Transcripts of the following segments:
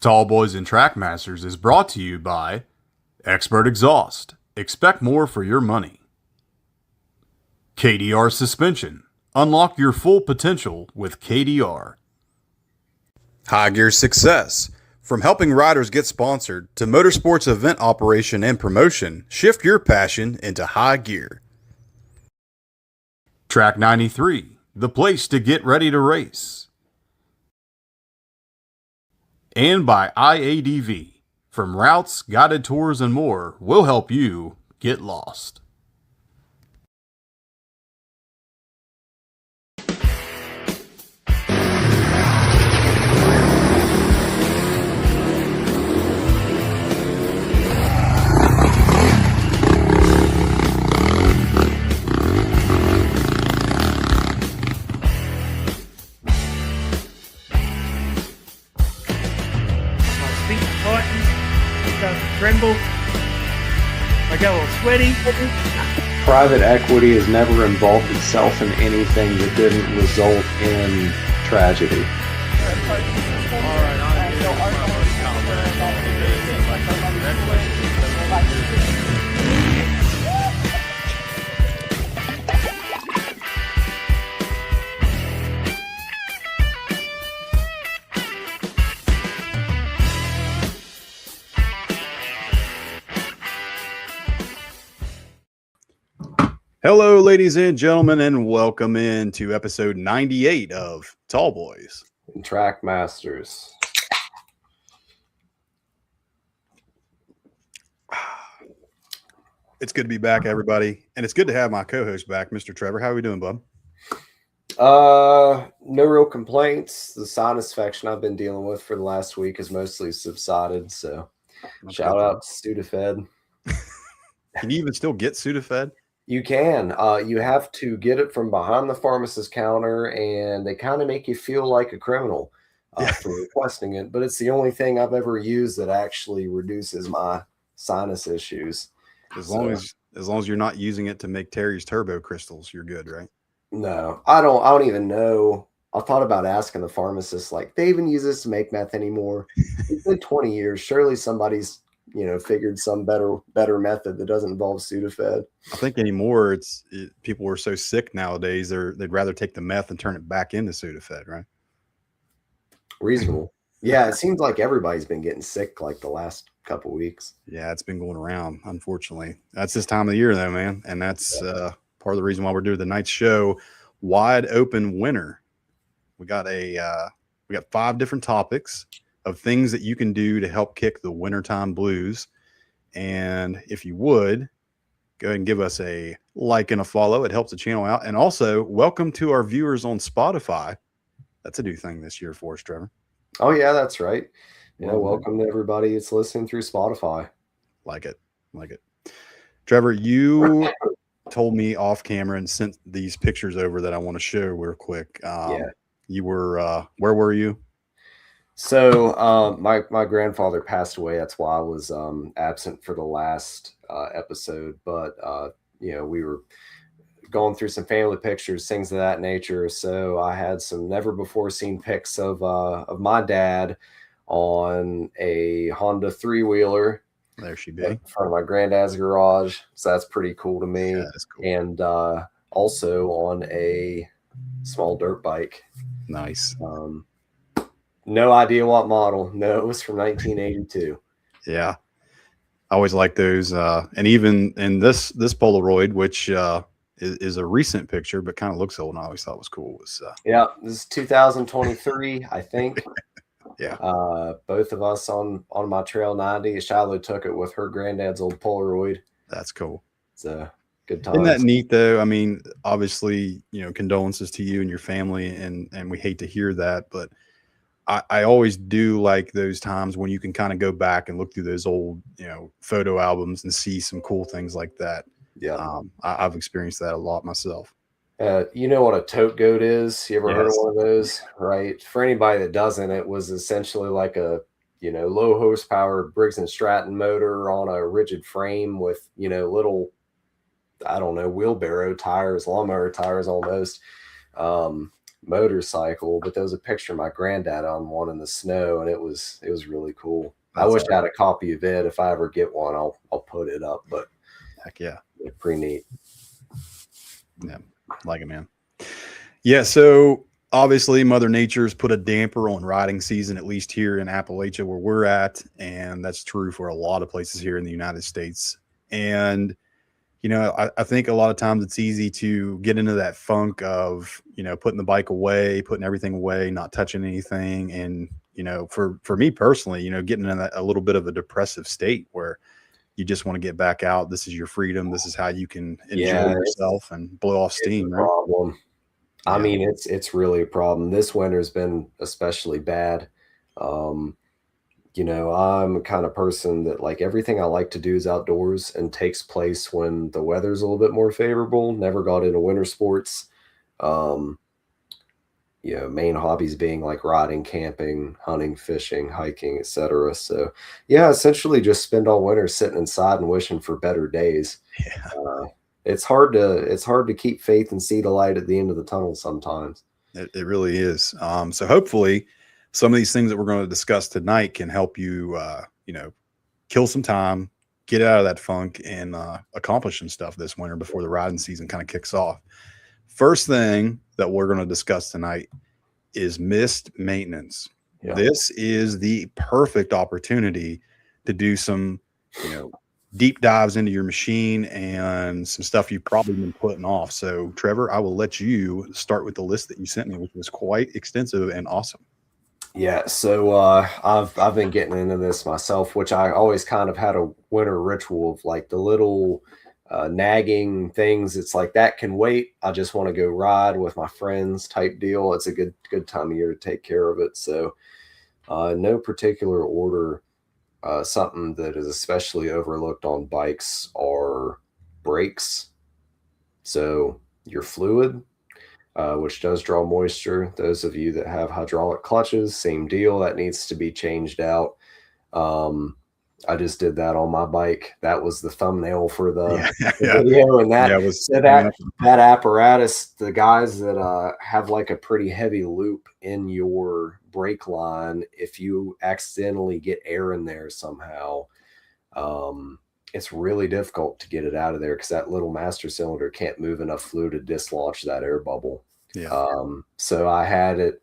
Tallboys and Trackmasters is brought to you by Expert Exhaust. Expect more for your money. KDR Suspension. Unlock your full potential with KDR. High Gear Success. From helping riders get sponsored to motorsports event operation and promotion, shift your passion into high gear. Track 93, the place to get ready to race. And by IADV. From routes, guided tours, and more, we'll help you get lost. Tremble. I got a little sweaty. Private equity has never involved itself in anything that didn't result in tragedy. Hello, ladies and gentlemen, and welcome into episode 98 of Tallboys and Trackmasters. It's good to be back, everybody, and it's good to have my co-host back, Mr. Trevor. How are we doing, bub? No real complaints. The sinus infection I've been dealing with for the last week has mostly subsided, so shout out to Sudafed. Can you even still get Sudafed? You can. You have to get it from behind the pharmacist counter, and they kind of make you feel like a criminal for requesting it. But it's the only thing I've ever used that actually reduces my sinus issues. As long as you're not using it to make Terry's turbo crystals, you're good, right? No, I don't even know. I thought about asking the pharmacist, like, they even use this to make meth anymore? It's been 20 years. Surely somebody's figured some better method that doesn't involve Sudafed. I think anymore people are so sick nowadays they'd rather take the meth and turn it back into Sudafed, right? Reasonable. Yeah, it seems like everybody's been getting sick like the last couple weeks. Yeah, it's been going around, unfortunately. That's this time of the year though, man, and that's part of the reason why we're doing the night show, Wide Open Winter. We got 5 different topics of things that you can do to help kick the wintertime blues. And if you would, go ahead and give us a like and a follow. It helps the channel out. And also, welcome to our viewers on Spotify. That's a new thing this year for us, Trevor. Oh, yeah, that's right. Welcome to everybody that's listening through Spotify. Like it. Trevor, you told me off camera and sent these pictures over that I want to show real quick. You were, where were you? So my grandfather passed away. That's why I was absent for the last episode. But we were going through some family pictures, things of that nature. So I had some never before seen pics of my dad on a Honda 3-wheeler. There she be. In front of my granddad's garage. So that's pretty cool to me. Yeah, that's cool. And also on a small dirt bike. Nice. No idea what model. No, it was from 1982. Yeah. I always like those. And even in this Polaroid, which is a recent picture, but kind of looks old, and I always thought was cool. This is 2023, I think. Yeah. Both of us on my Trail 90. Shiloh took it with her granddad's old Polaroid. That's cool. It's a good time. Isn't that neat, though? I mean, obviously, condolences to you and your family, and we hate to hear that, but I always do like those times when you can kind of go back and look through those old, photo albums and see some cool things like that. Yeah. I've experienced that a lot myself. You know what a tote goat is? You ever heard of Yes. one of those? Right. For anybody that doesn't, it was essentially like a, low horsepower Briggs and Stratton motor on a rigid frame with, little, I don't know, wheelbarrow tires, lawnmower tires almost. motorcycle, but there was a picture of my granddad on one in the snow, and it was really cool. That's I wish awesome. I had a copy of it. If I ever get one, I'll put it up. But Heck yeah. Pretty neat. Yeah, like it, man. Yeah, so obviously Mother Nature's put a damper on riding season, at least here in Appalachia where we're at, and that's true for a lot of places here in the United States. And I think a lot of times it's easy to get into that funk of putting the bike away, putting everything away, not touching anything, and for me personally, getting in a little bit of a depressive state where you just want to get back out. This is your freedom. This is how you can enjoy yourself and blow off steam. Right? Problem. I Yeah. mean, it's really a problem. This winter's been especially bad. I'm a kind of person that like everything I like to do is outdoors and takes place when the weather's a little bit more favorable. Never got into winter sports. Main hobbies being like riding, camping, hunting, fishing, hiking, etc. So yeah, essentially just spend all winter sitting inside and wishing for better days. Yeah. It's hard to keep faith and see the light at the end of the tunnel sometimes. It really is. So hopefully some of these things that we're going to discuss tonight can help you, kill some time, get out of that funk, and accomplish some stuff this winter before the riding season kind of kicks off. First thing that we're going to discuss tonight is missed maintenance. Yeah. This is the perfect opportunity to do some, deep dives into your machine and some stuff you've probably been putting off. So, Trevor, I will let you start with the list that you sent me, which was quite extensive and awesome. Yeah, so I've been getting into this myself, which I always kind of had a winter ritual of like the little nagging things. It's like that can wait. I just want to go ride with my friends type deal. It's a good time of year to take care of it. So no particular order. Something that is especially overlooked on bikes are brakes. So your fluid, which does draw moisture. Those of you that have hydraulic clutches, same deal. That needs to be changed out. I just did that on my bike. That was the thumbnail for the video, and that apparatus. The guys that have like a pretty heavy loop in your brake line, if you accidentally get air in there somehow, it's really difficult to get it out of there because that little master cylinder can't move enough fluid to dislodge that air bubble. Yeah. So I had it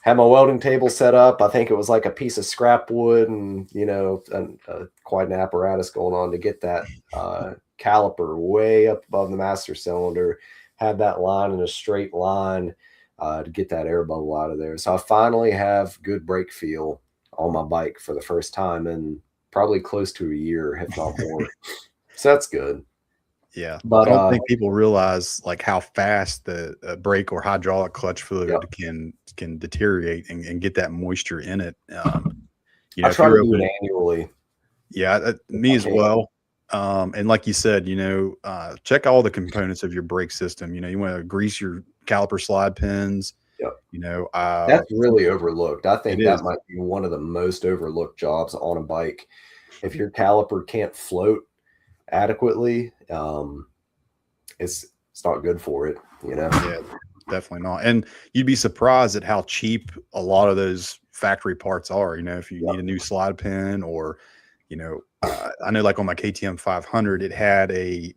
had my welding table set up. I think it was like a piece of scrap wood and, quite an apparatus going on to get that caliper way up above the master cylinder, had that line in a straight line to get that air bubble out of there. So I finally have good brake feel on my bike for the first time in probably close to a year, if not more. So that's good. Yeah, but I don't think people realize like how fast the brake or hydraulic clutch fluid can deteriorate and get that moisture in it. I try to do it annually. Yeah, me as well. And like you said, check all the components of your brake system. You want to grease your caliper slide pins. Yep. That's really overlooked. I think that might be one of the most overlooked jobs on a bike. If your caliper can't float adequately, it's not good for it. Yeah, definitely not. And you'd be surprised at how cheap a lot of those factory parts are. If you need a new slide pin or I know like on my KTM 500 it had a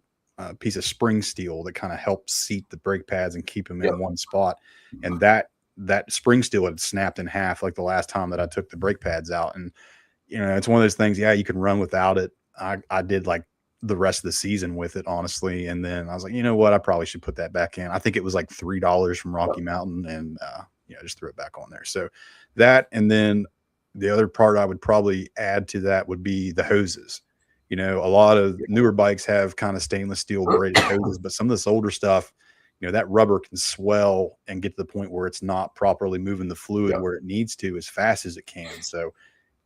piece of spring steel that kind of helped seat the brake pads and keep them in one spot, and that spring steel had snapped in half like the last time that I took the brake pads out. And it's one of those things, you can run without it. I did like the rest of the season with it, honestly. And then I was like, you know what, I probably should put that back in. I think it was like $3 from Rocky Mountain, and just threw it back on there. So that, and then the other part I would probably add to that would be the hoses. A lot of newer bikes have kind of stainless steel braided hoses, but some of this older stuff, that rubber can swell and get to the point where it's not properly moving the fluid where it needs to as fast as it can. So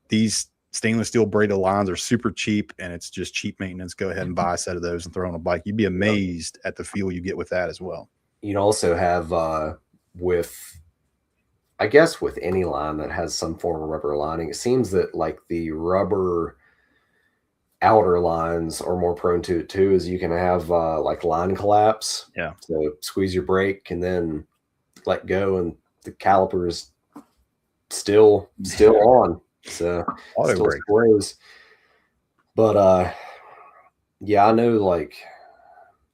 these stainless steel braided lines are super cheap, and it's just cheap maintenance. Go ahead and buy a set of those and throw on a bike. You'd be amazed at the feel you get with that as well. You'd also have with any line that has some form of rubber lining, it seems that like the rubber outer lines are more prone to it too, is you can have like line collapse. Yeah. So squeeze your brake and then let go, and the caliper is still on. So Auto still brake. sprays. But yeah, I know, like,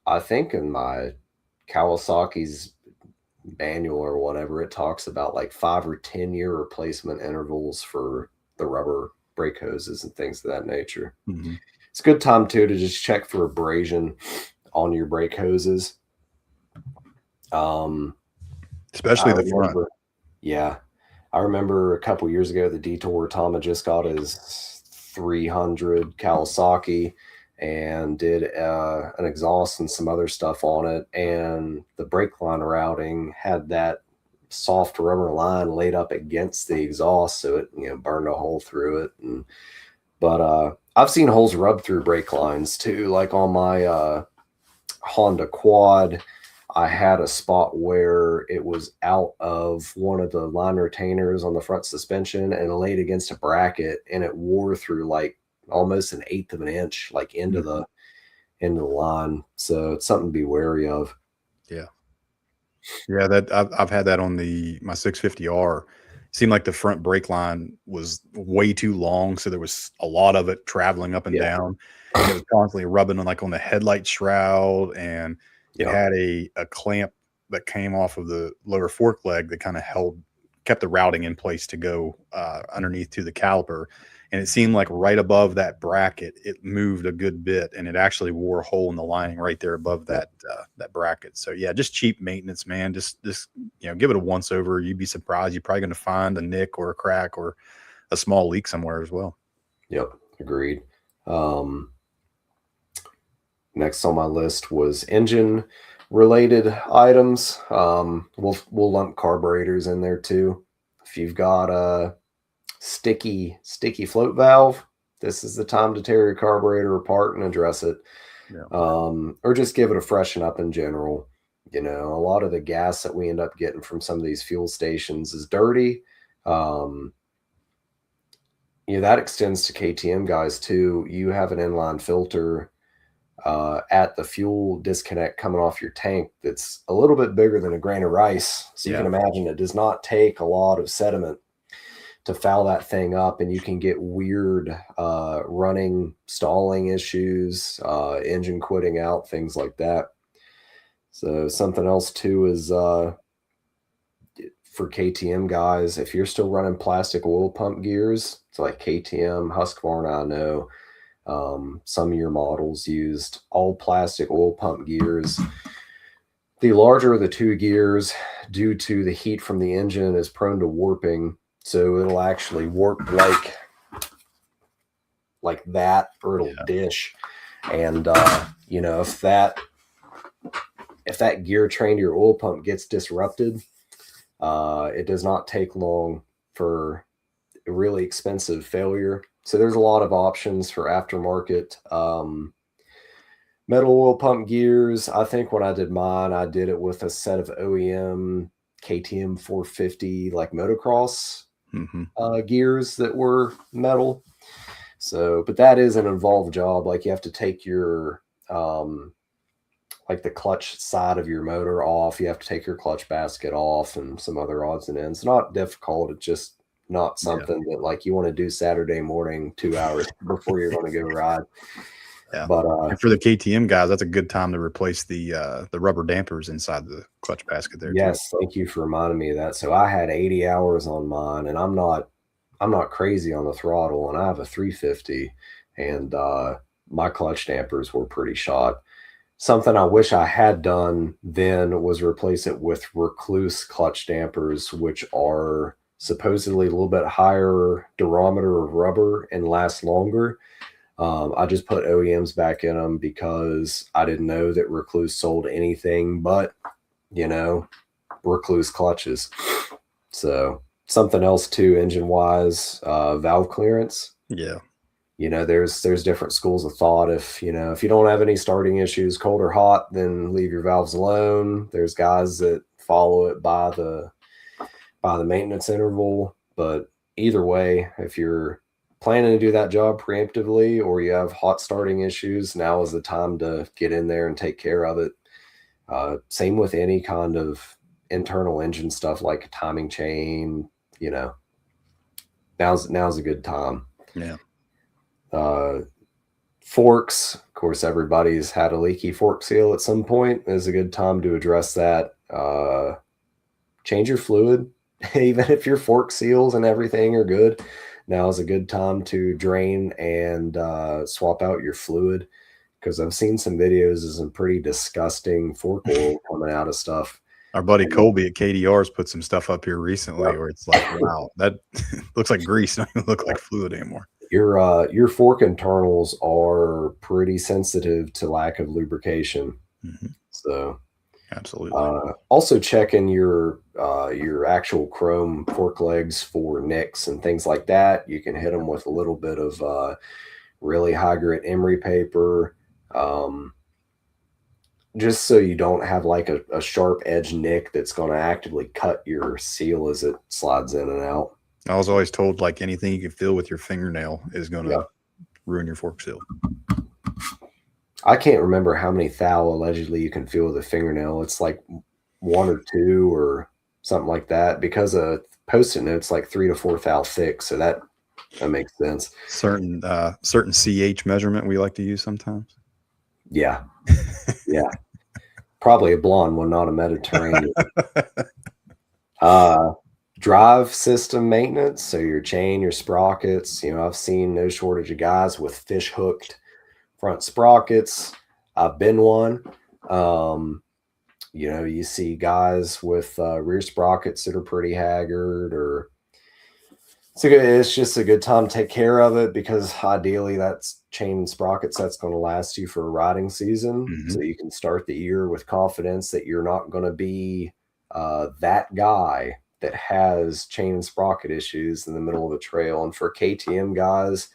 I think in my Kawasaki's manual or whatever, it talks about like 5 or 10 year replacement intervals for the rubber brake hoses and things of that nature. Mm-hmm. It's a good time too to just check for abrasion on your brake hoses. Especially the front. Yeah. I remember a couple years ago, the Detour Tama just got his 300 Kawasaki and did an exhaust and some other stuff on it. And the brake line routing had that soft rubber line laid up against the exhaust, so it, you know, burned a hole through it. But I've seen holes rub through brake lines too. Like on my Honda Quad, I had a spot where it was out of one of the line retainers on the front suspension and laid against a bracket, and it wore through like almost 1/8 of an inch, like into the line. So it's something to be wary of. Yeah. Yeah, that I've had that on my 650R. Seemed like the front brake line was way too long, so there was a lot of it traveling up and down. And it was constantly rubbing on the headlight shroud, and it had a clamp that came off of the lower fork leg that kind of kept the routing in place to go underneath to the caliper. And it seemed like right above that bracket, it moved a good bit, and it actually wore a hole in the lining right there above that bracket. So yeah, just cheap maintenance, man. Just give it a once over. You'd be surprised. You're probably going to find a nick or a crack or a small leak somewhere as well. Yep, agreed. Next on my list was engine related items. We'll lump carburetors in there too. If you've got a sticky float valve, this is the time to tear your carburetor apart and address it. Or just give it a freshen up in general. You know, a lot of the gas that we end up getting from some of these fuel stations is dirty. That extends to KTM guys too. You have an inline filter at the fuel disconnect coming off your tank that's a little bit bigger than a grain of rice. So you can imagine it does not take a lot of sediment to foul that thing up, and you can get weird running, stalling issues, engine quitting out, things like that. So something else too is for KTM guys, if you're still running plastic oil pump gears, it's like KTM, Husqvarna, I know some of your models used all plastic oil pump gears. The larger the two gears, due to the heat from the engine, is prone to warping. So it'll actually warp like that, or it'll dish. And if that gear train to your oil pump gets disrupted, it does not take long for a really expensive failure. So there's a lot of options for aftermarket metal oil pump gears. I think when I did mine, I did it with a set of OEM KTM 450 like motocross gears that were metal. So, but that is an involved job. Like you have to take your like the clutch side of your motor off. You have to take your clutch basket off and some other odds and ends. Not difficult. It's just not something that like you want to do Saturday morning, 2 hours before you're going to go ride. Yeah. But and for the KTM guys, that's a good time to replace the rubber dampers inside the clutch basket there. Yes, too. Thank you for reminding me of that. So I had 80 hours on mine, and I'm not crazy on the throttle, and I have a 350, and my clutch dampers were pretty shot. Something I wish I had done then was replace it with Recluse clutch dampers, which are supposedly a little bit higher durometer of rubber and last longer. I just put OEMs back in them because I didn't know that Recluse sold anything but, Recluse clutches. So something else too, engine wise, valve clearance. Yeah. There's different schools of thought. If you don't have any starting issues, cold or hot, then leave your valves alone. There's guys that follow it by the maintenance interval. But either way, if you're planning to do that job preemptively or you have hot starting issues, now is the time to get in there and take care of it. Same with any kind of internal engine stuff like timing chain, you know, now's a good time. Yeah. Forks, of course, everybody's had a leaky fork seal at some point. Is a good time to address that. Change your fluid, even if your fork seals and everything are good. Now is a good time to drain and swap out your fluid, because I've seen some videos of some pretty disgusting fork oil coming out of stuff. Our buddy Colby at KDR's put some stuff up here recently where it's like, wow, that looks like grease. Don't even look like fluid anymore. Your fork internals are pretty sensitive to lack of lubrication. So absolutely. Also checking your actual chrome fork legs for nicks and things like that. You can hit them with a little bit of really high grit emery paper, just so you don't have like a sharp edge nick that's going to actively cut your seal as it slides in and out. I was always told like anything you can feel with your fingernail is going to ruin your fork seal. I can't remember how many thou allegedly you can feel with a fingernail. It's like 1 or 2 or something like that, because a Post-it note's like 3 to 4 thou thick. So that makes sense. Certain CH measurement we like to use sometimes. Yeah. Yeah. Probably a blonde one, not a Mediterranean. Drive system maintenance. So your chain, your sprockets, you know, I've seen no shortage of guys with fish hooked front sprockets. I've been one. You know, you see guys with rear sprockets that are pretty haggard, or it's just a good time to take care of it, because ideally that's chain and sprockets that's going to last you for a riding season. So you can start the year with confidence that you're not going to be that guy that has chain and sprocket issues in the middle of the trail. And for KTM guys,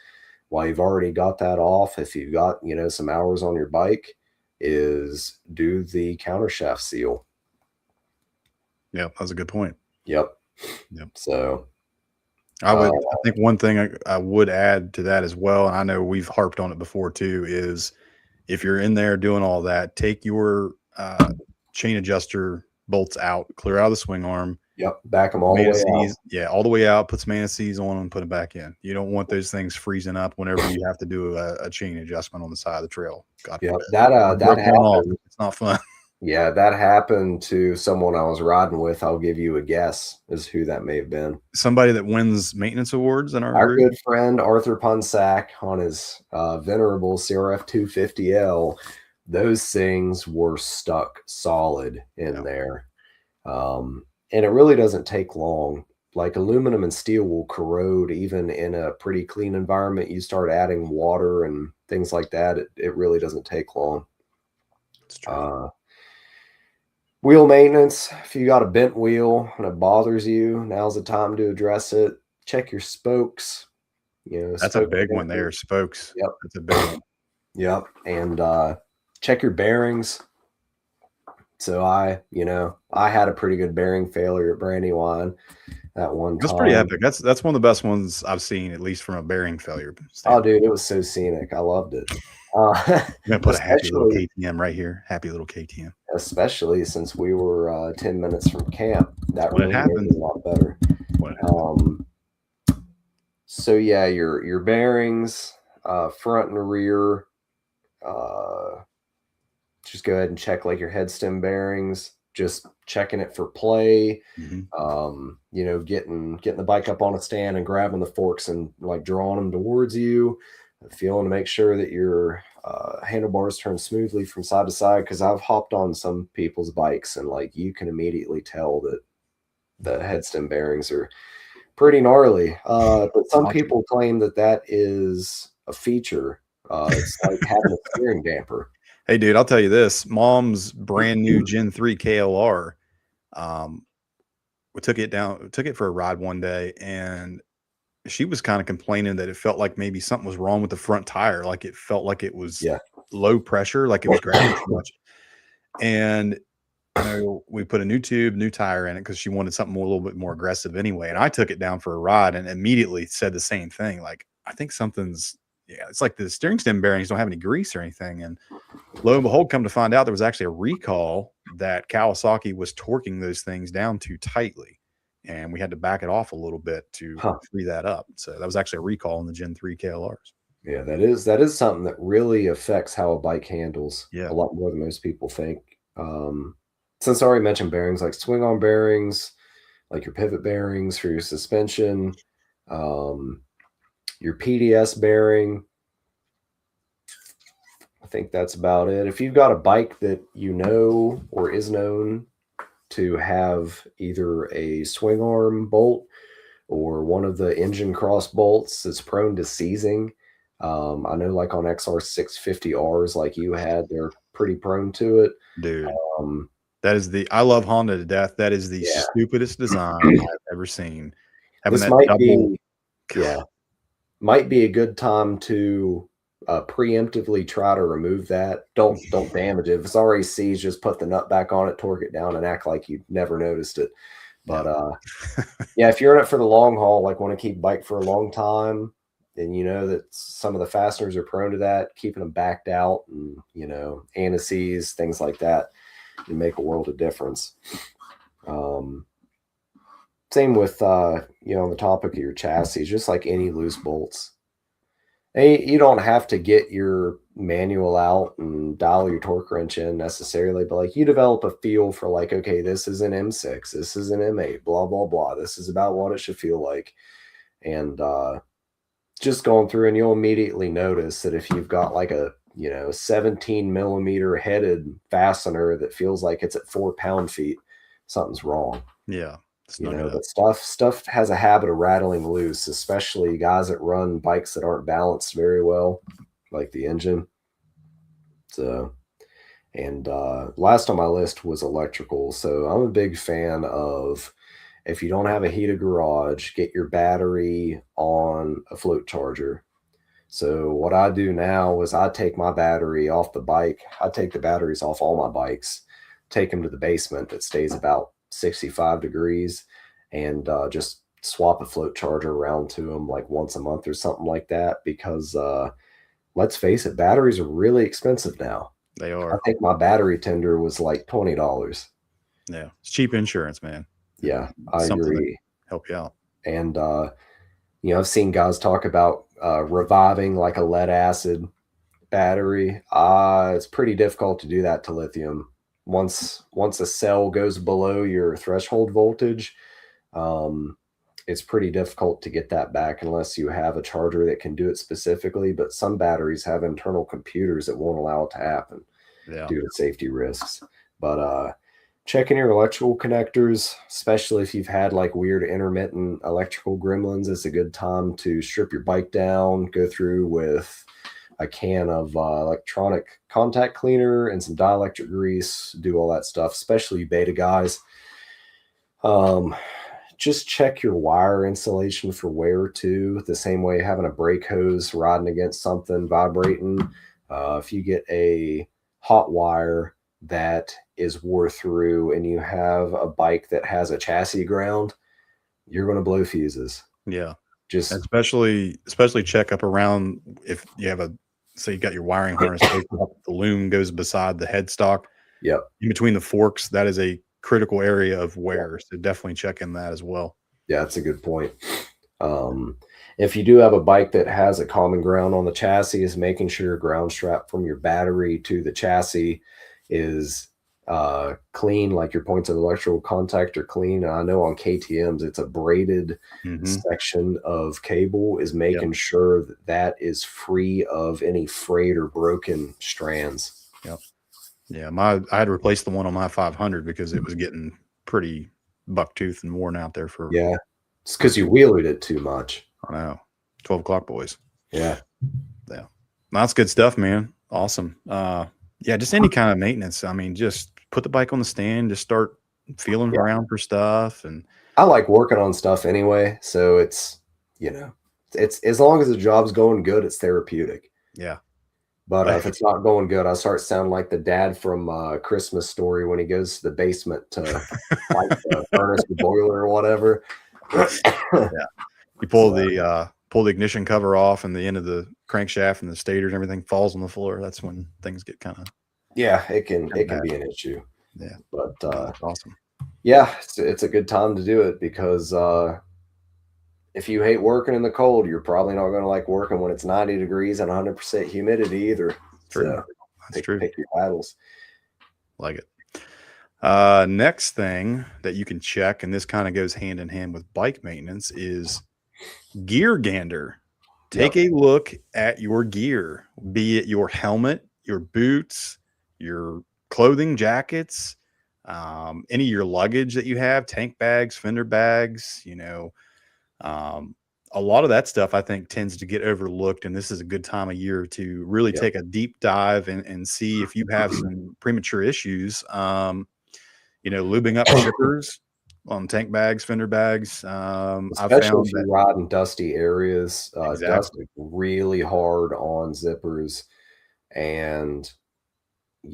while you've already got that off, if you've got, you know, some hours on your bike, is do the countershaft seal. Yeah, that's a good point. Yep. So I think one thing I would add to that as well, and I know we've harped on it before too, is if you're in there doing all that, take your chain adjuster bolts out, clear out of the swing arm. Yep. Back them all the way out. Yeah, all the way out. Put some anti-seize on them and put them back in. You don't want those things freezing up whenever you have to do a chain adjustment on the side of the trail. Yeah, that happened. It's not fun. Yeah, that happened to someone I was riding with. I'll give you a guess as who that may have been. Somebody that wins maintenance awards in our group. Good friend Arthur Punsack on his venerable CRF 250L. Those things were stuck solid in there. And it really doesn't take long. Like aluminum and steel will corrode even in a pretty clean environment. You start adding water and things like that, it really doesn't take long. It's true. Wheel maintenance. If you got a bent wheel and it bothers you, now's the time to address it. Check your spokes. You know, that's a big one there. Spokes. Yep. That's a big one. Yep. And check your bearings. So I had a pretty good bearing failure at Brandywine that one time. That's pretty epic. That's one of the best ones I've seen, at least from a bearing failure standpoint. Oh, dude, it was so scenic. I loved it. I'm gonna put a happy little KTM right here. Happy little KTM. Especially since we were 10 minutes from camp. That really made it a lot better. So yeah, your bearings, front and rear. Just go ahead and check like your head stem bearings, just checking it for play. You know, getting the bike up on a stand and grabbing the forks and like drawing them towards you, feeling to make sure that your handlebars turn smoothly from side to side. Because I've hopped on some people's bikes and like you can immediately tell that the head stem bearings are pretty gnarly. But some people claim that is a feature. It's like having a steering damper. Hey, dude, I'll tell you this. Mom's brand new Gen 3 KLR. We took it for a ride one day, and she was kind of complaining that it felt like maybe something was wrong with the front tire. Like it felt like it was low pressure, like it was grabbing too much. And you know, we put a new tube, new tire in it because she wanted something a little bit more aggressive anyway. And I took it down for a ride and immediately said the same thing. Like, I think something's, it's like the steering stem bearings don't have any grease or anything. And lo and behold, come to find out there was actually a recall that Kawasaki was torquing those things down too tightly, and we had to back it off a little bit to free that up. So that was actually a recall in the Gen 3 KLRs. Yeah, that is something that really affects how a bike handles a lot more than most people think. Since I already mentioned bearings, like swing arm bearings, like your pivot bearings for your suspension, your PDS bearing. I think that's about it. If you've got a bike that you know or is known to have either a swing arm bolt or one of the engine cross bolts that's prone to seizing, I know like on XR650Rs like you had, they're pretty prone to it. Dude, that is I love Honda to death. That is the stupidest design I've ever seen. Having this that might be a good time to preemptively try to remove that. Don't damage it. If it's already seized, just put the nut back on it, torque it down, and act like you never noticed it. But yeah, if you're in it for the long haul, like want to keep bike for a long time, and you know that some of the fasteners are prone to that, keeping them backed out and, you know, anti-seize, things like that, can make a world of difference. Same with, you know, on the topic of your chassis, just like any loose bolts. And you don't have to get your manual out and dial your torque wrench in necessarily, but like you develop a feel for like, okay, this is an M6, this is an M8, blah, blah, blah. This is about what it should feel like. And just going through, and you'll immediately notice that if you've got like a, you know, 17 millimeter headed fastener that feels like it's at 4 pound-feet, something's wrong. Yeah. You know, but stuff has a habit of rattling loose, especially guys that run bikes that aren't balanced very well, like the engine. So, and last on my list was electrical. So I'm a big fan of, if you don't have a heated garage, get your battery on a float charger. So what I do now is I take my battery off the bike. I take the batteries off all my bikes, take them to the basement that stays about 65 degrees, and just swap a float charger around to them like once a month or something like that, because let's face it, batteries are really expensive now. They are. I think my battery tender was like $20. Yeah, it's cheap insurance, man. Yeah, I agree. Help you out. And you know, I've seen guys talk about reviving like a lead acid battery. It's pretty difficult to do that to lithium. Once a cell goes below your threshold voltage, it's pretty difficult to get that back unless you have a charger that can do it specifically. But some batteries have internal computers that won't allow it to happen due to safety risks. But checking your electrical connectors, especially if you've had like weird intermittent electrical gremlins, it's a good time to strip your bike down, go through with a can of electronic contact cleaner and some dielectric grease, do all that stuff, especially beta guys. Just check your wire insulation for wear too, the same way having a brake hose riding against something vibrating. If you get a hot wire that is wore through and you have a bike that has a chassis ground, you're going to blow fuses. Yeah. Just especially check up around if you have so you got your wiring harness, the loom goes beside the headstock. Yep. In between the forks, that is a critical area of wear. So definitely check in that as well. Yeah, that's a good point. If you do have a bike that has a common ground on the chassis, is making sure your ground strap from your battery to the chassis is clean, like your points of electrical contact are clean. And I know on KTMs, it's a braided section of cable, is making sure that that is free of any frayed or broken strands. Yep. Yeah, I had to replace the one on my 500 because it was getting pretty bucktooth and worn out there for. Yeah, it's because you wheeled it too much. I know. 12 o'clock boys. Yeah. That's good stuff, man. Awesome. Yeah, just any kind of maintenance. I mean, just put the bike on the stand, just start feeling around for stuff. And I like working on stuff anyway. So it's, you know, it's as long as the job's going good, it's therapeutic. Yeah. But if it's not going good, I start sounding like the dad from Christmas Story when he goes to the basement to light the furnace, the boiler or whatever. Yeah. You pull the ignition cover off and the end of the crankshaft and the stator and everything falls on the floor. That's when things get kind of it can be an issue. Yeah. But That's awesome. yeah, it's a good time to do it because if you hate working in the cold, you're probably not going to like working when it's 90 degrees and 100% humidity either. True. So That's true. Pick your battles. Like it. Next thing that you can check, and this kind of goes hand in hand with bike maintenance, is gear gander. Take a look at your gear, be it your helmet, your boots, your clothing, jackets, any of your luggage that you have, tank bags, fender bags, a lot of that stuff I think tends to get overlooked. And this is a good time of year to really take a deep dive and see if you have some premature issues. Lubing up zippers on tank bags, fender bags. Especially if you ride in dusty areas, dust is really hard on zippers. And,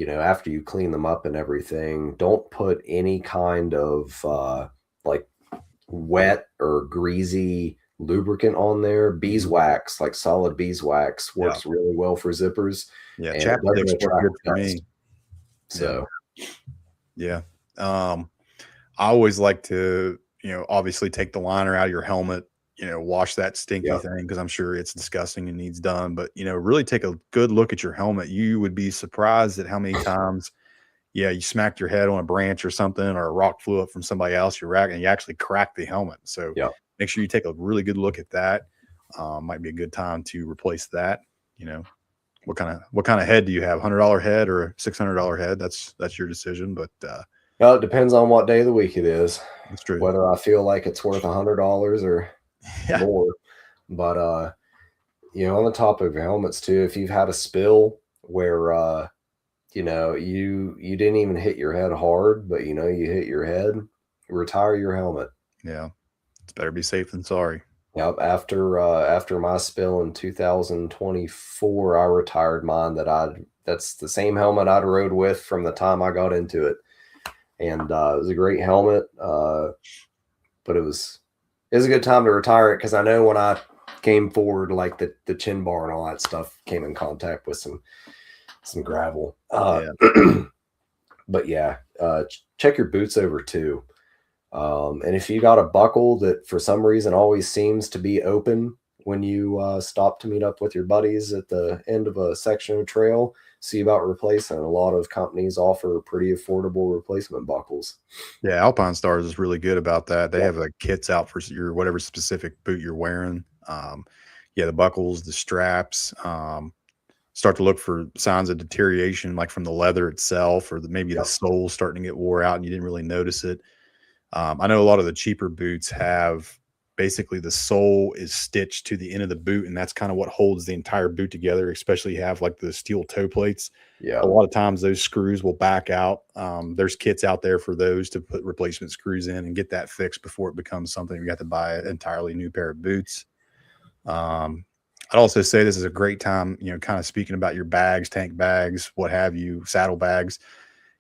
after you clean them up and everything, don't put any kind of like wet or greasy lubricant on there. Beeswax, like solid beeswax, works really well for zippers. Yeah, and chapsticks work good for me. So, yeah. I always like to, obviously take the liner out of your helmet, wash that stinky thing because I'm sure it's disgusting and needs done. But, really take a good look at your helmet. You would be surprised at how many times, you smacked your head on a branch or something, or a rock flew up from somebody else, your rack, and you actually cracked the helmet. So make sure you take a really good look at that. Might be a good time to replace that. What kind of head do you have? $100 head or a $600 head? That's your decision. But well, it depends on what day of the week it is. That's true. Whether I feel like it's worth $100 or more. But on the topic of helmets too, if you've had a spill where you didn't even hit your head hard, but you hit your head, retire your helmet. Yeah, it's better be safe than sorry. Yep. After my spill in 2024, I retired mine. That's the same helmet I'd rode with from the time I got into it. And it was a great helmet, but it was a good time to retire it because I know when I came forward, like the chin bar and all that stuff came in contact with some gravel. But check your boots over too. And if you got a buckle that for some reason always seems to be open when you stop to meet up with your buddies at the end of a section of trail, see about replacing. A lot of companies offer pretty affordable replacement buckles. Yeah, Alpine Stars is really good about that. They have kits out for your whatever specific boot you're wearing. The buckles, the straps. Start to look for signs of deterioration, like from the leather itself, or maybe the sole starting to get wore out and you didn't really notice it. I know a lot of the cheaper boots have basically the sole is stitched to the end of the boot, and that's kind of what holds the entire boot together, especially you have like the steel toe plates. Yeah. A lot of times those screws will back out. There's kits out there for those to put replacement screws in and get that fixed before it becomes something we got to buy an entirely new pair of boots. I'd also say this is a great time, kind of speaking about your bags, tank bags, what have you, saddle bags.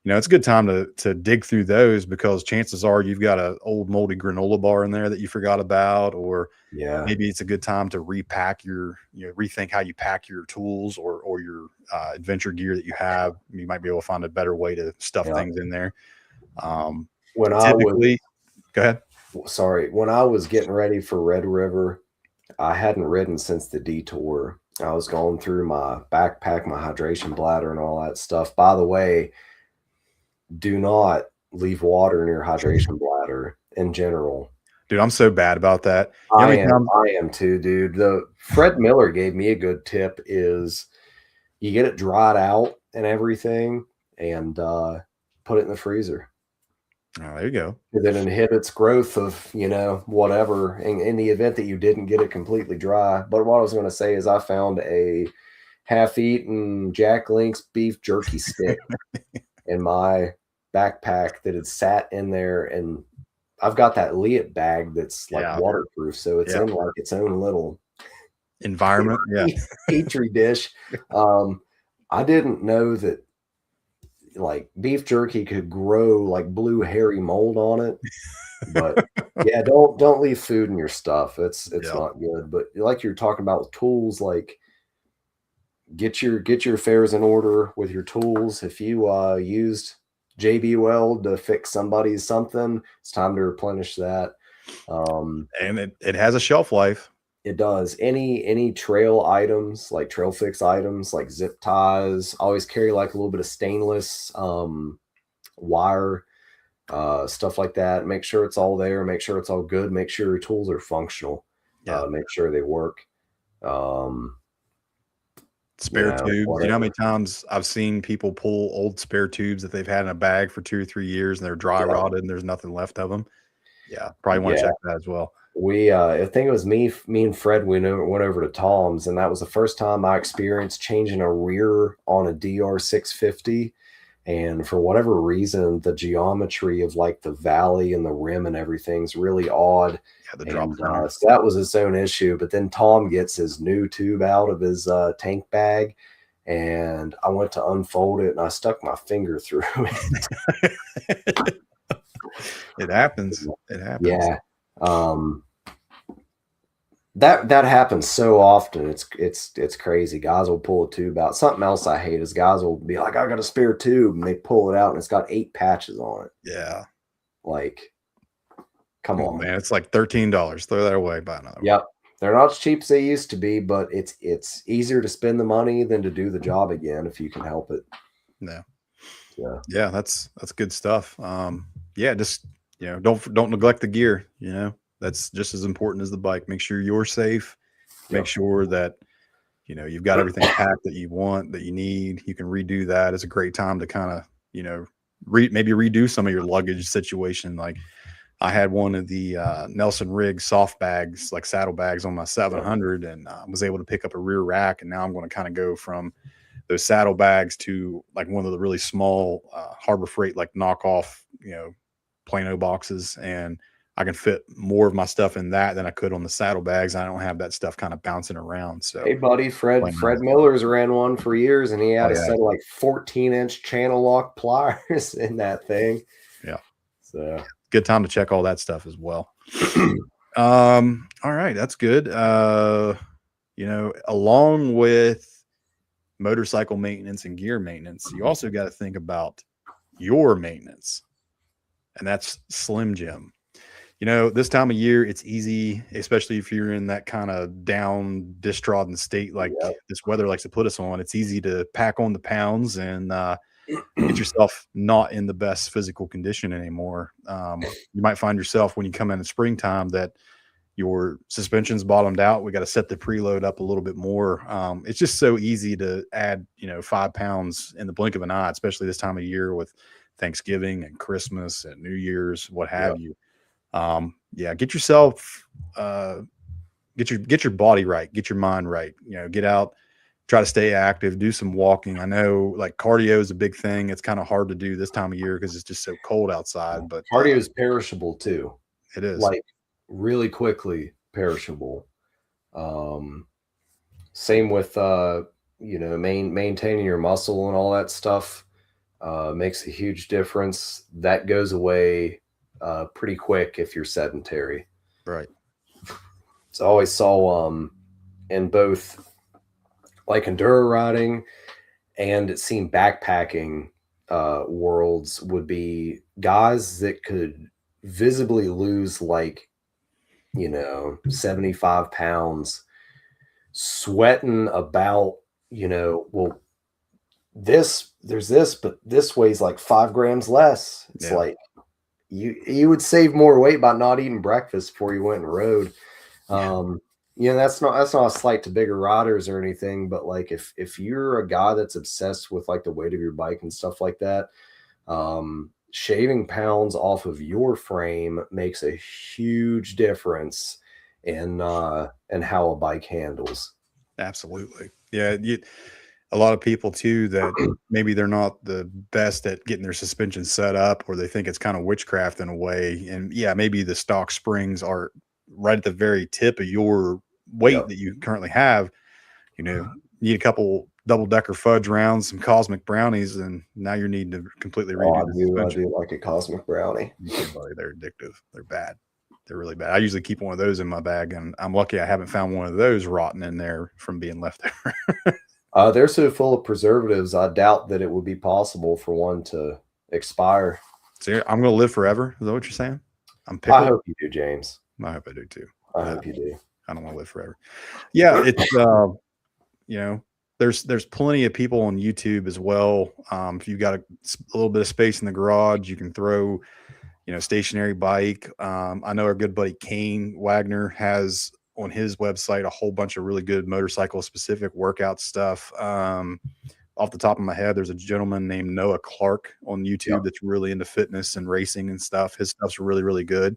It's a good time to dig through those because chances are you've got an old moldy granola bar in there that you forgot about, or maybe it's a good time to repack rethink how you pack your tools or your adventure gear that you have. You might be able to find a better way to stuff things in there. Go ahead. Sorry. When I was getting ready for Red River, I hadn't ridden since the detour. I was going through my backpack, my hydration bladder and all that stuff. By the way, do not leave water in your hydration bladder in general. Dude, I'm so bad about that. I am too, dude. The Fred Miller gave me a good tip is you get it dried out and everything and put it in the freezer. Oh, there you go. It then inhibits growth of, whatever in the event that you didn't get it completely dry. But what I was going to say is I found a half-eaten Jack Link's beef jerky stick in my backpack that had sat in there, and I've got that Liat bag that's like waterproof, so it's in like its own little environment, petri dish. I didn't know that like beef jerky could grow like blue hairy mold on it, but don't leave food in your stuff. It's not good. But like you're talking about with tools, like get your affairs in order with your tools. If you used JB Weld to fix somebody's something, it's time to replenish that. And it has a shelf life. It does. Any trail items, like trail fix items, like zip ties, always carry like a little bit of stainless wire, stuff like that. Make sure it's all there. Make sure it's all good. Make sure your tools are functional. Make sure they work. Spare tubes. Whatever. You know how many times I've seen people pull old spare tubes that they've had in a bag for 2 or 3 years and they're dry rotted and there's nothing left of them. Yeah, probably want to check that as well. I think it was me and Fred went over to Tom's, and that was the first time I experienced changing a rear on a DR650. And for whatever reason, the geometry of like the valley and the rim and everything's really odd. Yeah, the drop. So that was its own issue. But then Tom gets his new tube out of his tank bag, and I went to unfold it, and I stuck my finger through it. It happens. It happens. Yeah. That happens so often. It's crazy. Guys will pull a tube out. Something else I hate is guys will be like, I got a spare tube, and they pull it out and it's got 8 patches on it. Yeah. Like, come on, man. It's like $13. Throw that away, buy another. Yep. They're not as cheap as they used to be, but it's easier to spend the money than to do the job again if you can help it. No. Yeah, that's good stuff. Just don't neglect the gear. That's just as important as the bike. Make sure you're safe. Make sure that you've got everything packed that you want, that you need. You can redo that. It's a great time to kind of maybe redo some of your luggage situation. Like I had one of the Nelson Riggs soft bags, like saddle bags, on my 700, and was able to pick up a rear rack. And now I'm going to kind of go from those saddle bags to like one of the really small Harbor Freight, like knockoff, Plano boxes, and I can fit more of my stuff in that than I could on the saddle bags. I don't have that stuff kind of bouncing around. So, hey, buddy, Fred Miller's ran one for years, and he had a set of like 14-inch channel lock pliers in that thing. Yeah. So good time to check all that stuff as well. All right. That's good. Along with motorcycle maintenance and gear maintenance, you also got to think about your maintenance, and that's Slim Jim. This time of year, it's easy, especially if you're in that kind of down, distrodden state like this weather likes to put us on. It's easy to pack on the pounds and get yourself not in the best physical condition anymore. You might find yourself when you come in springtime that your suspension's bottomed out. We got to set the preload up a little bit more. It's just so easy to add, 5 pounds in the blink of an eye, especially this time of year with Thanksgiving and Christmas and New Year's, what have you. Get yourself, get your body right, get your mind right, get out, try to stay active, do some walking. I know like cardio is a big thing. It's kind of hard to do this time of year because it's just so cold outside, but cardio is perishable too. It is, like really perishable. Same with, maintaining your muscle and all that stuff, makes a huge difference. That goes away pretty quick if you're sedentary. Right. So I always saw in both like enduro riding and it seemed backpacking worlds would be guys that could visibly lose like 75 pounds, sweating about there's this, but this weighs like 5 grams less. It's like you would save more weight by not eating breakfast before you went and rode. That's not a slight to bigger riders or anything, but like if you're a guy that's obsessed with like the weight of your bike and stuff like that, shaving pounds off of your frame makes a huge difference in how a bike handles. Absolutely. Yeah. A lot of people too that maybe they're not the best at getting their suspension set up, or they think it's kind of witchcraft in a way. And maybe the stock springs are right at the very tip of your weight that you currently have. You need a couple double-decker fudge rounds, some cosmic brownies, and now you're needing to completely redo the suspension. I do like a cosmic brownie. They're addictive. They're bad. They're really bad. I usually keep one of those in my bag, and I'm lucky I haven't found one of those rotten in there from being left there. They're so full of preservatives, I doubt that it would be possible for one to expire. So I'm going to live forever. Is that what you're saying? I'm pickled. I hope you do, James. I hope I do too. I hope you do. I don't want to live forever. Yeah, it's you know, there's plenty of people on YouTube as well. If you've got a little bit of space in the garage, you can throw, stationary bike. I know our good buddy Kane Wagner has on his website a whole bunch of really good motorcycle specific workout stuff. Off the top of my head, there's a gentleman named Noah Clark on YouTube that's really into fitness and racing and stuff. His stuff's really, really good.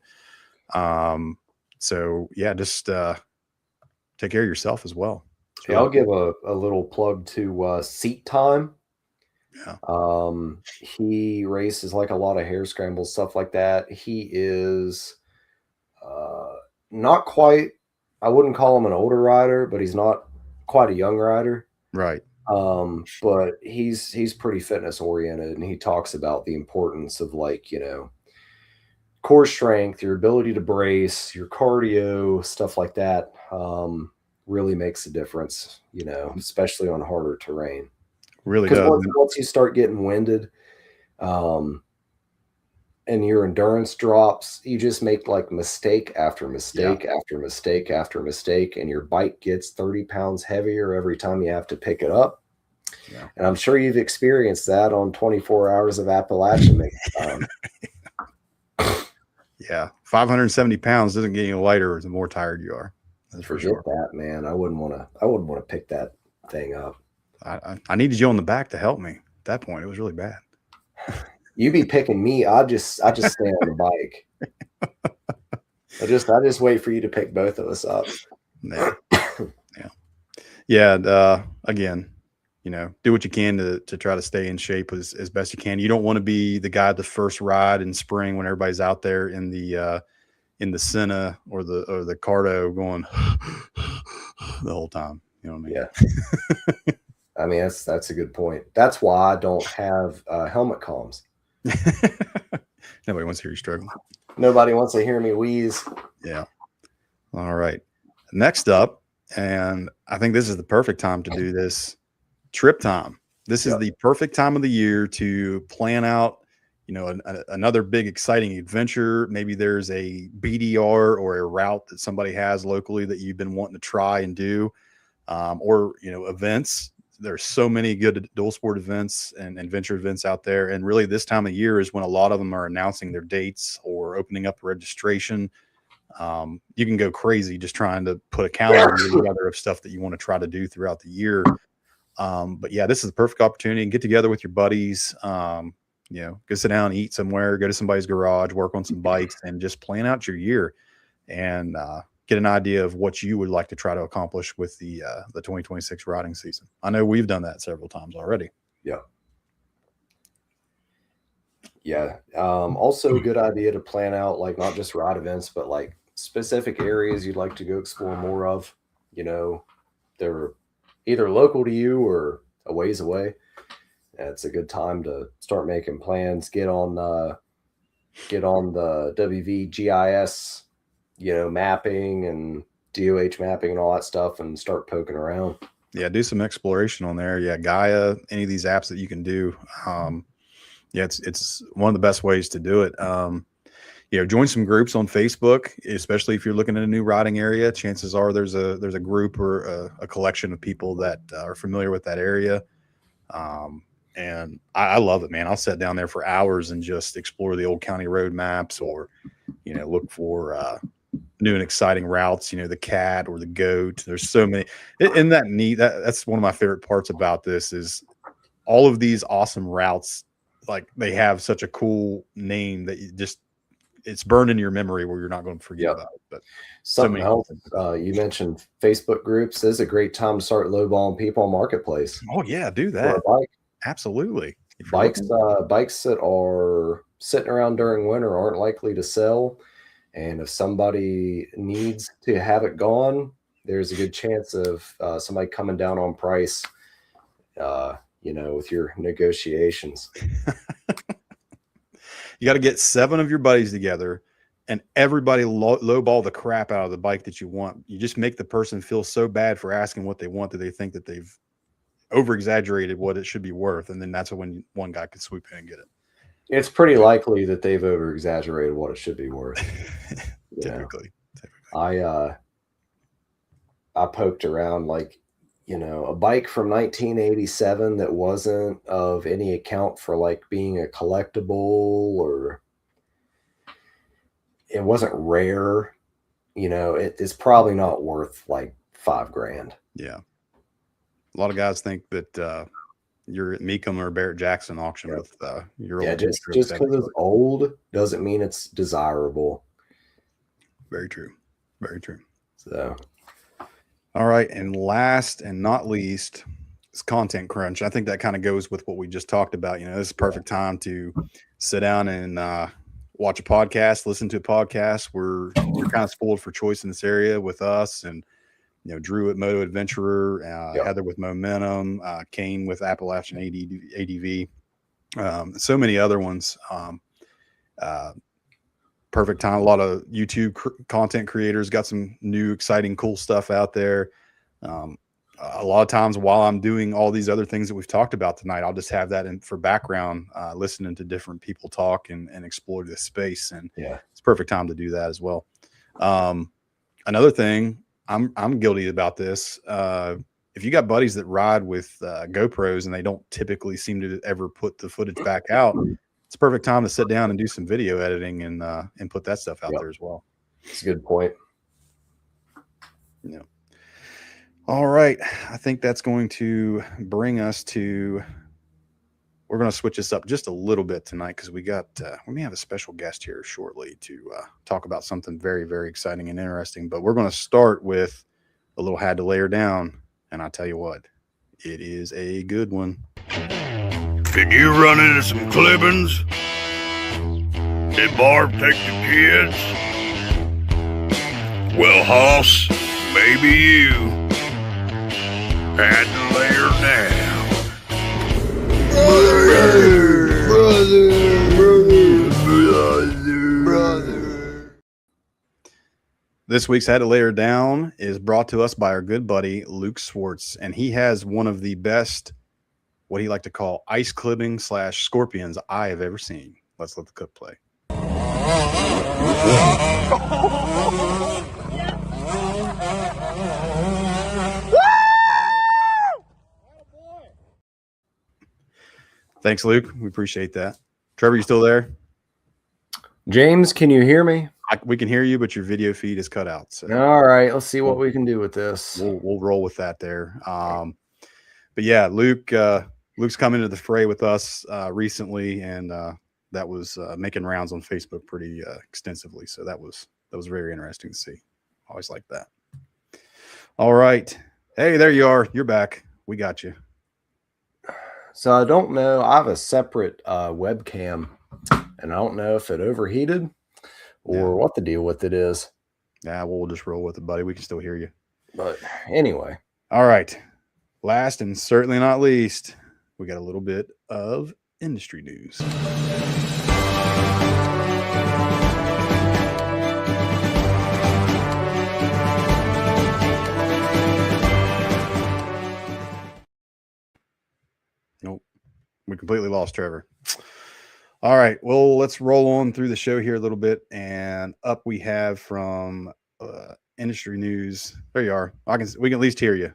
So yeah, just take care of yourself as well. Hey, I'll give a little plug to Seat Time. Yeah. He races like a lot of hair scrambles, stuff like that. He is not quite, I wouldn't call him an older rider, but he's not quite a young rider. Right. But he's pretty fitness oriented, and he talks about the importance of core strength, your ability to brace, your cardio, stuff like that. Really makes a difference, especially on harder terrain. Really does. Once you start getting winded, and your endurance drops, you just make mistake after mistake after mistake after mistake, and your bike gets 30 pounds heavier every time you have to pick it up. Yeah. And I'm sure you've experienced that on 24 Hours of Appalachian. Yeah, 570 pounds doesn't get you lighter the more tired you are. That's for sure. That, man, I wouldn't want to pick that thing up. I needed you on the back to help me. At that point, it was really bad. You be picking me. I just stay on the bike. I just wait for you to pick both of us up. Yeah. Again, do what you can to try to stay in shape as best you can. You don't want to be the guy at the first ride in spring when everybody's out there in the Senna or the Cardo going the whole time. You know what I mean? Yeah. I mean, that's a good point. That's why I don't have helmet comms. Nobody wants to hear you struggling. Nobody wants to hear me wheeze. Yeah. All right. Next up, and I think this is the perfect time to do this, trip time. This is the perfect time of the year to plan out, another big exciting adventure. Maybe there's a BDR or a route that somebody has locally that you've been wanting to try and do, or events. There's so many good dual sport events and adventure events out there. And really this time of year is when a lot of them are announcing their dates or opening up registration. You can go crazy just trying to put a calendar together of stuff that you want to try to do throughout the year. But yeah, this is the perfect opportunity and get together with your buddies, go sit down, eat somewhere, go to somebody's garage, work on some bikes, and just plan out your year and get an idea of what you would like to try to accomplish with the 2026 riding season. I know we've done that several times already. Yeah. Yeah. Also a good idea to plan out not just ride events, but specific areas you'd like to go explore more of. They're either local to you or a ways away. It's a good time to start making plans. Get on the WVGIS, mapping and DOH mapping and all that stuff, and start poking around. Yeah, do some exploration on there. Yeah, Gaia, any of these apps that you can do. It's one of the best ways to do it. Join some groups on Facebook, especially if you're looking at a new riding area. Chances are there's a group or a collection of people that are familiar with that area. And I love it, man. I'll sit down there for hours and just explore the old county road maps or, look for new and exciting routes, the cat or the goat. There's so many. Isn't that neat? That's one of my favorite parts about this is all of these awesome routes. They have such a cool name that it's burned into your memory where you're not going to forget about it. But something else, you mentioned Facebook groups. This is a great time to start lowballing people on Marketplace. Oh yeah, do that. Absolutely. Bikes that are sitting around during winter aren't likely to sell. And if somebody needs to have it gone, there's a good chance of somebody coming down on price, with your negotiations. You got to get 7 of your buddies together and everybody lowball the crap out of the bike that you want. You just make the person feel so bad for asking what they want that they think that they've over exaggerated what it should be worth. And then that's when one guy could swoop in and get it. It's pretty likely that they've over exaggerated what it should be worth. Typically. I poked around like, a bike from 1987 that wasn't of any account for like being a collectible, or it wasn't rare. It's probably not worth like $5,000. Yeah. A lot of guys think that you're at Meekum or Barrett Jackson auction with your old. Just because it's old doesn't mean it's desirable. Very true. Very true. So, all right. And last and not least is content crunch. I think that kind of goes with what we just talked about. This is a perfect time to sit down and watch a podcast, listen to a podcast. We're kind of spoiled for choice in this area with us, and Drew at Moto Adventurer, Heather with Momentum, Kane with Appalachian ADV, so many other ones. Perfect time. A lot of YouTube content creators got some new, exciting, cool stuff out there. A lot of times while I'm doing all these other things that we've talked about tonight, I'll just have that in for background, listening to different people talk and explore this space. And it's a perfect time to do that as well. Another thing, I'm guilty about this. If you got buddies that ride with GoPros and they don't typically seem to ever put the footage back out, it's a perfect time to sit down and do some video editing and put that stuff out there as well. That's a good point. Yeah. All right. I think that's going to bring us to, we're going to switch this up just a little bit tonight because we may have a special guest here shortly to talk about something very, very exciting and interesting. But we're going to start with a little Had to Layer Down. And I'll tell you what, it is a good one. Can you run into some clippings? Did Barb take the kids? Well, Hoss, maybe you had to lay her down. Brother. This week's Had to Lay Her Down is brought to us by our good buddy Luke Swartz, and he has one of the best, what he like to call ice clipping / scorpions I have ever seen. Let's let the clip play. Thanks, Luke. We appreciate that. Trevor, you still there? James, can you hear me? We can hear you, but your video feed is cut out. So all right, let's see what we can do with this. We'll roll with that there. But yeah, Luke's come into the fray with us recently, and that was making rounds on Facebook pretty extensively. So that was very interesting to see. Always like that. All right. Hey, there you are. You're back. We got you. So I don't know. I have a separate webcam, and I don't know if it overheated or what the deal with it is. Yeah, we'll just roll with it, buddy. We can still hear you. But anyway. All right. Last and certainly not least, we got a little bit of industry news. Nope. We completely lost Trevor. All right. Well, let's roll on through the show here a little bit. And up we have from industry news. There you are. We can at least hear you.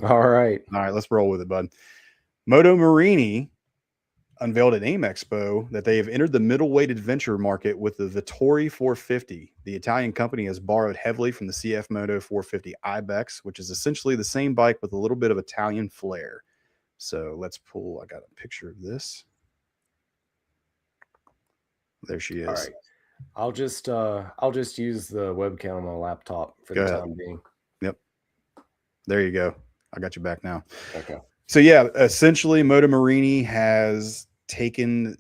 All right. All right. Let's roll with it, bud. Moto Marini unveiled at AIM Expo that they have entered the middleweight adventure market with the Vittori 450. The Italian company has borrowed heavily from the CF Moto 450 Ibex, which is essentially the same bike with a little bit of Italian flair. So let's pull. I got a picture of this. There she is. All right. I'll just use the webcam on my laptop for the time being. Yep. There you go. I got you back now. Okay. So yeah, essentially Moto Marini has taken,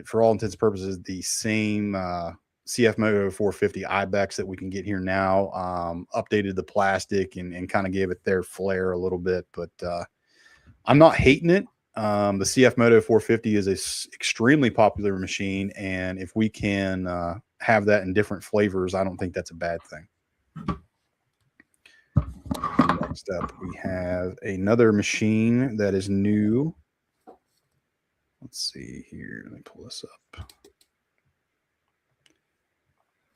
for all intents and purposes, the same CF Moto 450 Ibex that we can get here now, updated the plastic and kind of gave it their flair a little bit, but I'm not hating it. The CF Moto 450 is an extremely popular machine, and if we can have that in different flavors, I don't think that's a bad thing. Next up, we have another machine that is new. Let's see here. Let me pull this up.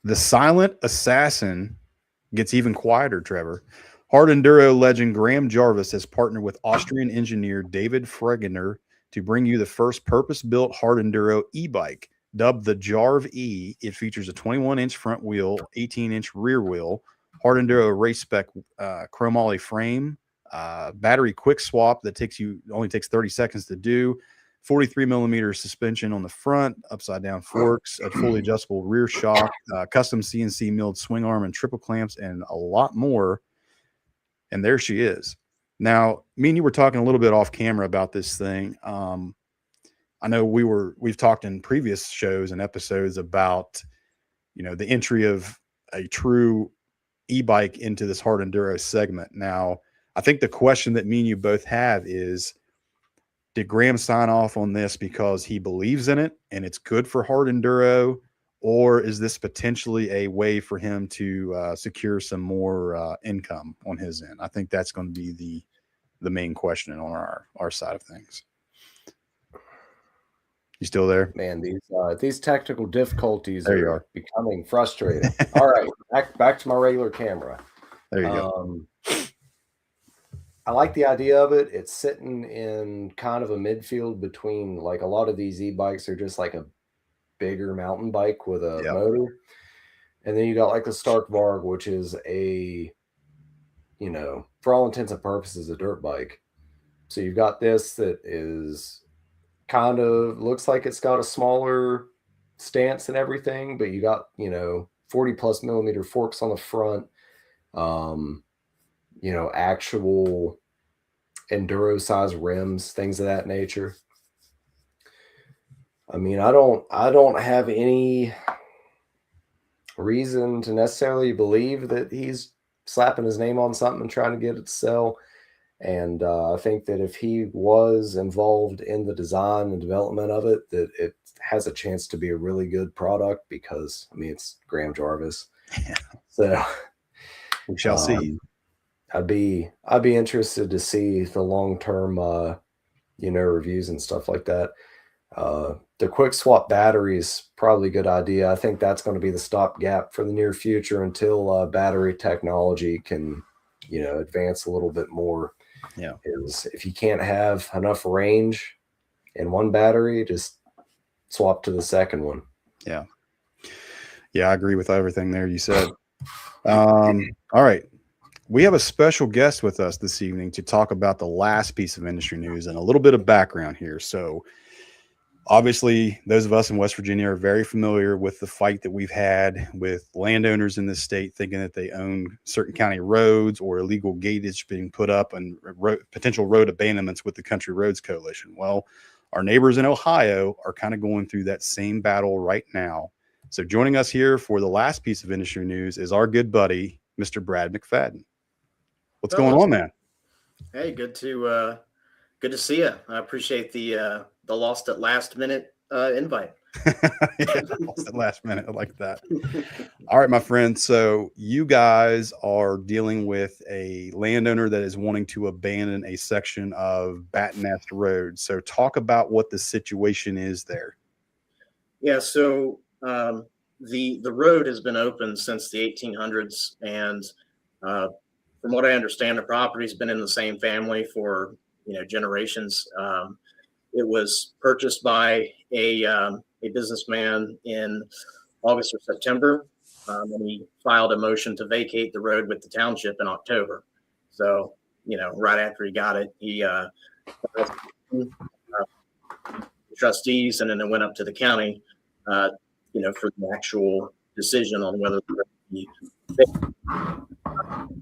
The silent assassin gets even quieter, Trevor. Hard enduro legend Graham Jarvis has partnered with Austrian engineer David Fregener to bring you the first purpose-built hard enduro e-bike. Dubbed the Jarv E, it features a 21-inch front wheel, 18-inch rear wheel, hard enduro race spec chromoly frame, battery quick swap that only takes 30 seconds to do, 43 millimeter suspension on the front, upside down forks, a fully adjustable rear shock, custom CNC milled swing arm and triple clamps, and a lot more. And there she is. Now, me and you were talking a little bit off camera about this thing. I know we've talked in previous shows and episodes about, the entry of a true e-bike into this hard enduro segment. Now, I think the question that me and you both have is, did Graham sign off on this because he believes in it and it's good for hard enduro, or is this potentially a way for him to secure some more income on his end? I think that's going to be the main question on our side of things. You still there? Man, these technical difficulties There you are are. becoming frustrating. All right, back to my regular camera. There you go. I like the idea of it. It's sitting in kind of a midfield between, like, a lot of these e-bikes are just like a bigger mountain bike with a motor. And then you got like the Stark Varg, which is a, for all intents and purposes, a dirt bike. So you've got this that is kind of looks like it's got a smaller stance and everything, but you got, 40 plus millimeter forks on the front. Actual enduro size rims, things of that nature. I mean, I don't have any reason to necessarily believe that he's slapping his name on something and trying to get it to sell. And I think that if he was involved in the design and development of it, that it has a chance to be a really good product because, it's Graham Jarvis. So we shall see. I'd be interested to see the long-term, reviews and stuff like that. The quick swap battery is probably a good idea. I think that's going to be the stopgap for the near future until battery technology can, advance a little bit more. Yeah. If you can't have enough range in one battery, just swap to the second one. Yeah. Yeah, I agree with everything there you said. All right. We have a special guest with us this evening to talk about the last piece of industry news and a little bit of background here. So obviously, those of us in West Virginia are very familiar with the fight that we've had with landowners in this state thinking that they own certain county roads or illegal gatage being put up and potential road abandonments with the Country Roads Coalition. Well, our neighbors in Ohio are kind of going through that same battle right now. So joining us here for the last piece of industry news is our good buddy, Mr. Brad McFadden. What's going on, man? Hey, good to see you. I appreciate the lost at last minute invite. Yeah, lost at last minute. I like that. All right, my friend. So you guys are dealing with a landowner that is wanting to abandon a section of Batten Nest Road. So talk about what the situation is there. Yeah. So the road has been open since the 1800s, and from what I understand, the property's been in the same family for generations. It was purchased by a businessman in August or September, and he filed a motion to vacate the road with the township in October. So, right after he got it, he trustees, and then it went up to the county, for the actual decision on whether the road be vacant.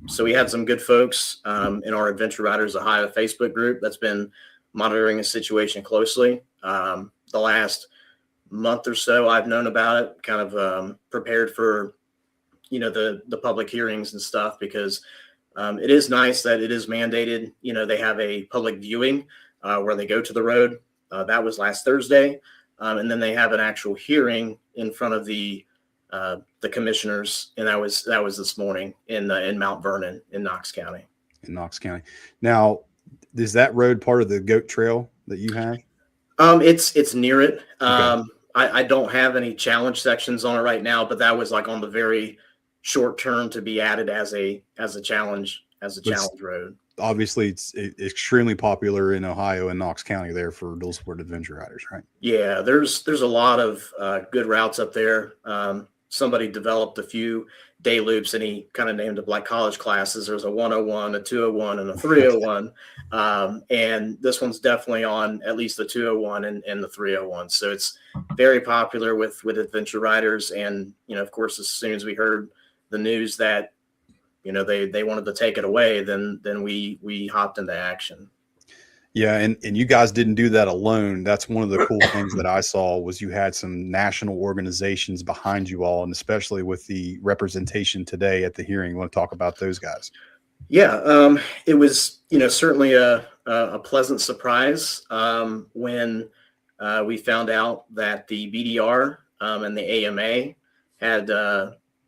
So we had some good folks in our Adventure Riders Ohio Facebook group that's been monitoring the situation closely. The last month or so I've known about it, kind of prepared for, the public hearings and stuff, because it is nice that it is mandated. They have a public viewing where they go to the road. That was last Thursday. And then they have an actual hearing in front of the commissioners, and that was this morning in Mount Vernon in Knox County. In Knox County. Now, is that road part of the goat trail that you have? It's near it. I don't have any challenge sections on it right now, but that was like on the very short term to be added as a challenge road. Obviously, it's extremely popular in Ohio and Knox County there for dual sport adventure riders, right? Yeah, there's a lot of good routes up there. Somebody developed a few day loops, and he kind of named them like college classes. There's a 101, a 201, and a 301. And this one's definitely on at least the 201 and the 301. So it's very popular with adventure riders. And, of course, as soon as we heard the news that, they wanted to take it away, then we hopped into action. Yeah, and you guys didn't do that alone. That's one of the cool things that I saw was you had some national organizations behind you all, and especially with the representation today at the hearing. You want to talk about those guys? Yeah, it was certainly a pleasant surprise when we found out that the BDR and the AMA had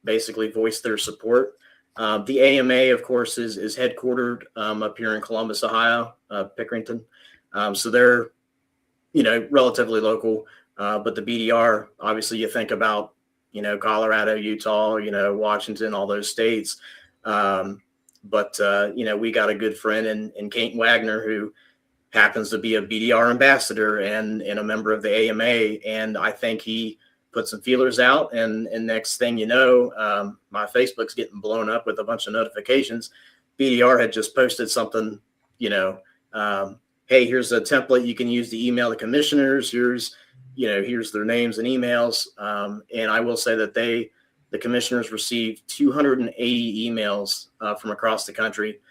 basically voiced their support. The AMA, of course, is headquartered up here in Columbus, Ohio, Pickerington. So they're, relatively local. But the BDR, obviously, you think about, Colorado, Utah, Washington, all those states. But we got a good friend in Kate Wagner who happens to be a BDR ambassador and a member of the AMA. And I think he put some feelers out, and next thing you know, my Facebook's getting blown up with a bunch of notifications. BDR had just posted something, hey, here's a template you can use to email the commissioners. Here's their names and emails. And I will say that the commissioners received 280 emails from across the country,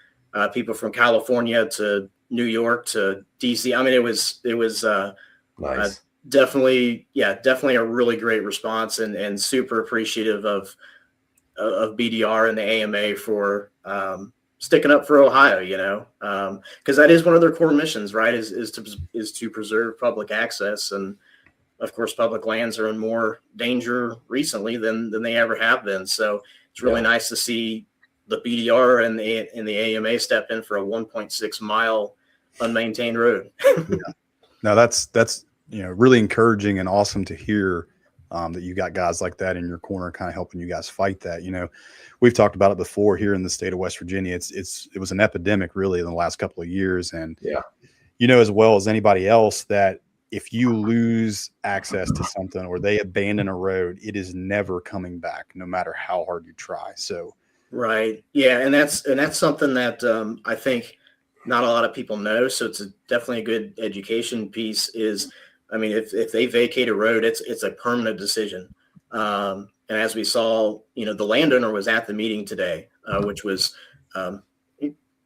people from California to New York to DC. I mean, it was Nice. Definitely a really great response, and super appreciative of BDR and the AMA for sticking up for Ohio, because that is one of their core missions, right? Is to preserve public access, and of course, public lands are in more danger recently than they ever have been. So it's really nice to see the BDR and the AMA step in for a 1.6 mile unmaintained road. Now that's really encouraging and awesome to hear that you got guys like that in your corner, kind of helping you guys fight that. We've talked about it before here in the state of West Virginia. It was an epidemic really in the last couple of years, and as well as anybody else that if you lose access to something or they abandon a road, it is never coming back, no matter how hard you try. So, right, yeah, and that's something that I think not a lot of people know. So it's definitely a good education piece. If they vacate a road, it's a permanent decision. And as we saw, the landowner was at the meeting today, which was,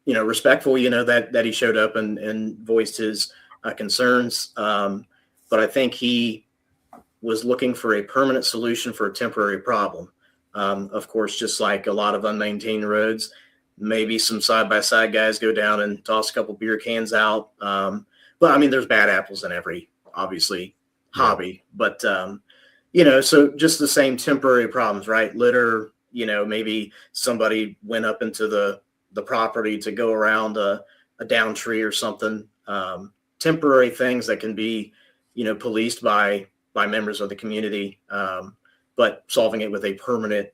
respectful, that he showed up and voiced his concerns. But I think he was looking for a permanent solution for a temporary problem. Of course, just like a lot of unmaintained roads, maybe some side-by-side guys go down and toss a couple beer cans out. But there's bad apples in every, obviously, hobby. But, so just the same temporary problems, right? Litter, maybe somebody went up into the property to go around a down tree or something. Temporary things that can be, policed by members of the community, but solving it with a permanent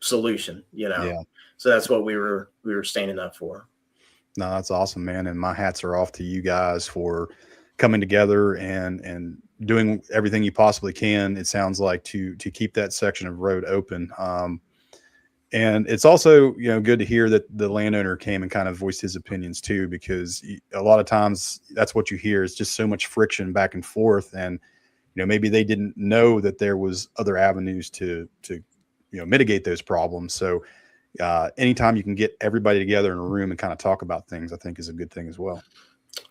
solution, So that's what we were standing up for. No, that's awesome, man. And my hats are off to you guys for coming together and doing everything you possibly can. It sounds like to keep that section of road open. And it's also, good to hear that the landowner came and kind of voiced his opinions too, because a lot of times that's what you hear is just so much friction back and forth. And, maybe they didn't know that there was other avenues to mitigate those problems. So anytime you can get everybody together in a room and kind of talk about things, I think is a good thing as well.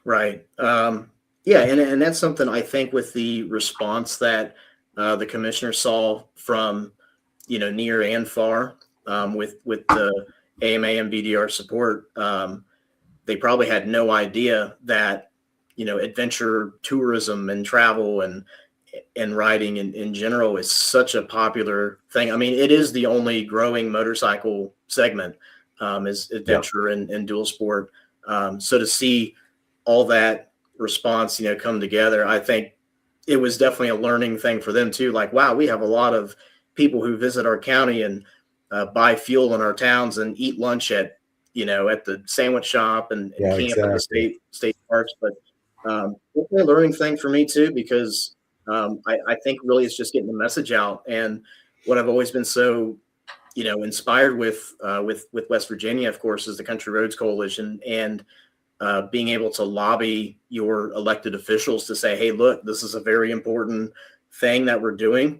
Right. Yeah. And that's something I think with the response that the commissioner saw from, near and far, with the AMA and BDR support, they probably had no idea that, adventure tourism and travel and riding in general is such a popular thing. It is the only growing motorcycle segment, is adventure and dual sport. So to see all that, response, come together. I think it was definitely a learning thing for them too. Like, wow, we have a lot of people who visit our county and buy fuel in our towns and eat lunch at the sandwich shop and camp at the state parks. But definitely a learning thing for me too, because I think really it's just getting the message out. And what I've always been so inspired with West Virginia, of course, is the Country Roads Coalition, and being able to lobby your elected officials to say, hey, look, this is a very important thing that we're doing.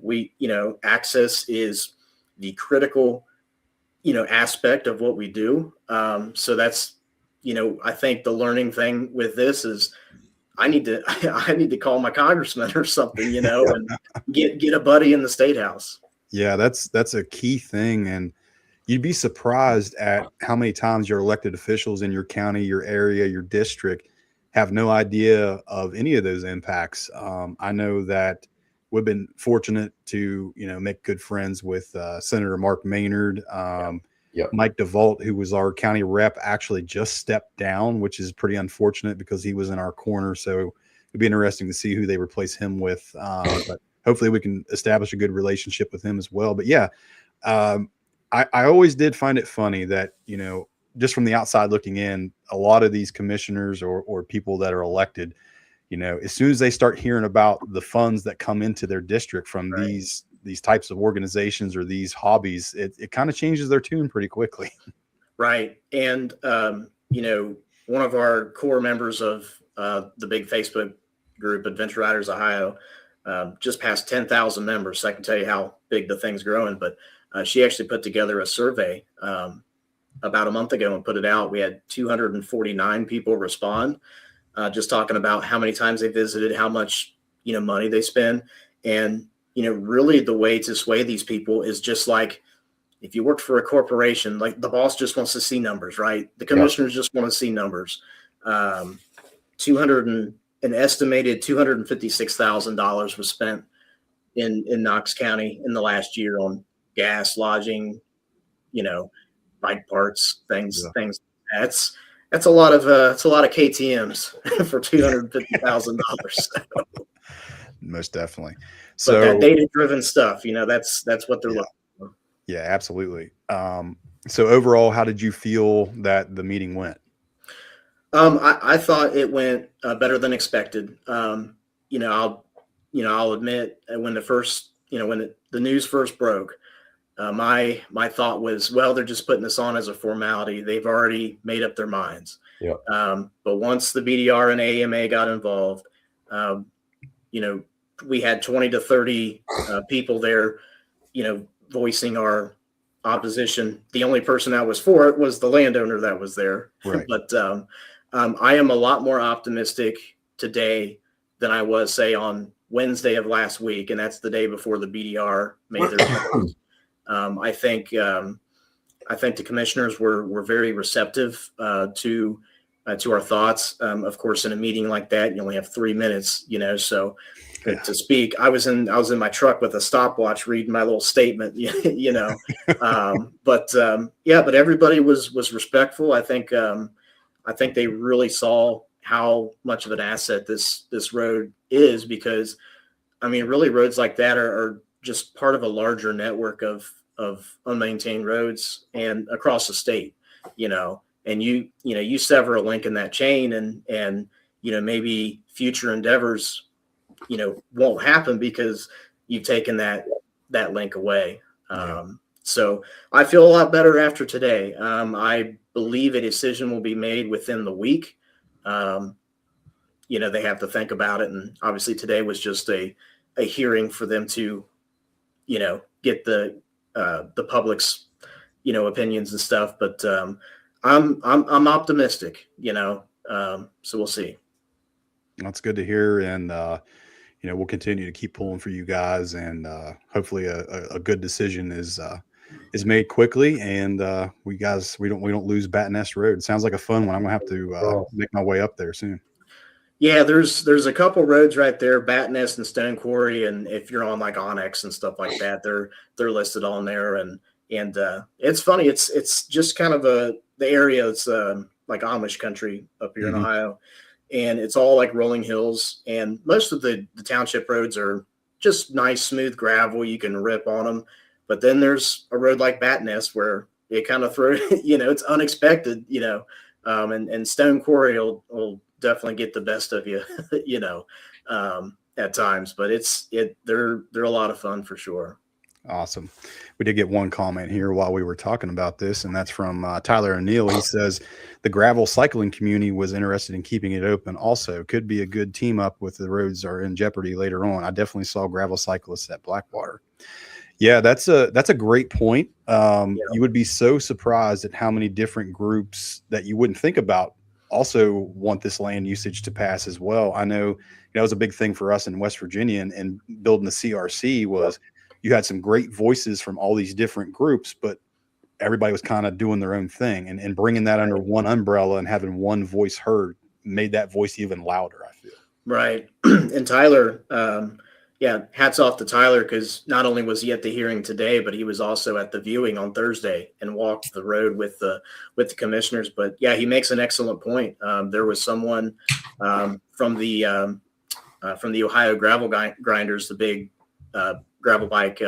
Access is the critical, aspect of what we do. So that's, I think the learning thing with this is I need to call my congressman or something, and get a buddy in the state house. Yeah, that's a key thing. And you'd be surprised at how many times your elected officials in your county, your area, your district have no idea of any of those impacts. I know that we've been fortunate to, make good friends with Senator Mark Maynard. Mike DeVault, who was our county rep, actually just stepped down, which is pretty unfortunate because he was in our corner. So it'd be interesting to see who they replace him with. But hopefully we can establish a good relationship with him as well. But yeah, I always did find it funny that, just from the outside looking in, a lot of these commissioners or people that are elected, as soon as they start hearing about the funds that come into their district from these types of organizations or these hobbies, it kind of changes their tune pretty quickly. Right. And, one of our core members of the big Facebook group, Adventure Riders Ohio, just passed 10,000 members. So I can tell you how big the thing's growing. But she actually put together a survey about a month ago and put it out. We had 249 people respond, just talking about how many times they visited, how much, money they spend. And, really the way to sway these people is just like, if you work for a corporation, like the boss just wants to see numbers, right? The commissioners just want to see numbers. An estimated $256,000 was spent in Knox County in the last year on gas, lodging, bike parts, things. That's a lot of KTMs for $250,000. Most definitely. So but that data-driven stuff, that's what they're looking for. Yeah, absolutely. So overall, how did you feel that the meeting went? I thought it went better than expected. I'll admit when the news first broke, my thought was, well, they're just putting this on as a formality. They've already made up their minds. But once the BDR and AMA got involved, we had 20 to 30 people there, voicing our opposition. The only person that was for it was the landowner that was there. Right. But I am a lot more optimistic today than I was, say, on Wednesday of last week, and that's the day before the BDR made their vote. I think the commissioners were very receptive to our thoughts. Of course, in a meeting like that, you only have 3 minutes, so to speak. I was in my truck with a stopwatch reading my little statement, but everybody was respectful. I think they really saw how much of an asset this road is, because really roads like that are just part of a larger network of unmaintained roads and across the state, and you sever a link in that chain and maybe future endeavors won't happen because you've taken that link away. So I feel a lot better after today. I believe a decision will be made within the week. They have to think about it, and obviously today was just a hearing for them to get the public's opinions and stuff. But I'm optimistic, so we'll see. That's good to hear, and we'll continue to keep pulling for you guys, and hopefully a good decision is made quickly, and we don't lose Bat Nest Road. It sounds like a fun one. I'm gonna have to make my way up there soon. Yeah, there's a couple roads right there, Bat Nest and Stone Quarry, and if you're on like Onyx and stuff like that, they're listed on there, and it's funny. It's just kind of the area. It's like Amish country up here in Ohio, and it's all like rolling hills. And most of the township roads are just nice, smooth gravel. You can rip on them. But then there's a road like Bat Nest where it kind of throws, it's unexpected, and Stone Quarry will definitely get the best of you, at times. But they're a lot of fun for sure. Awesome. We did get one comment here while we were talking about this, and that's from Tyler O'Neill. He says the gravel cycling community was interested in keeping it open. Also, could be a good team up with the roads are in jeopardy later on. I definitely saw gravel cyclists at Blackwater. Yeah, that's a great point. You would be so surprised at how many different groups that you wouldn't think about also want this land usage to pass as well. I know that was a big thing for us in West Virginia and building the CRC was you had some great voices from all these different groups, but everybody was kind of doing their own thing, and bringing that under one umbrella and having one voice heard made that voice even louder, I feel. Right. And Tyler, hats off to Tyler, because not only was he at the hearing today, but he was also at the viewing on Thursday and walked the road with the commissioners. But yeah, he makes an excellent point. There was someone from the Ohio Gravel Grinders, the big gravel bike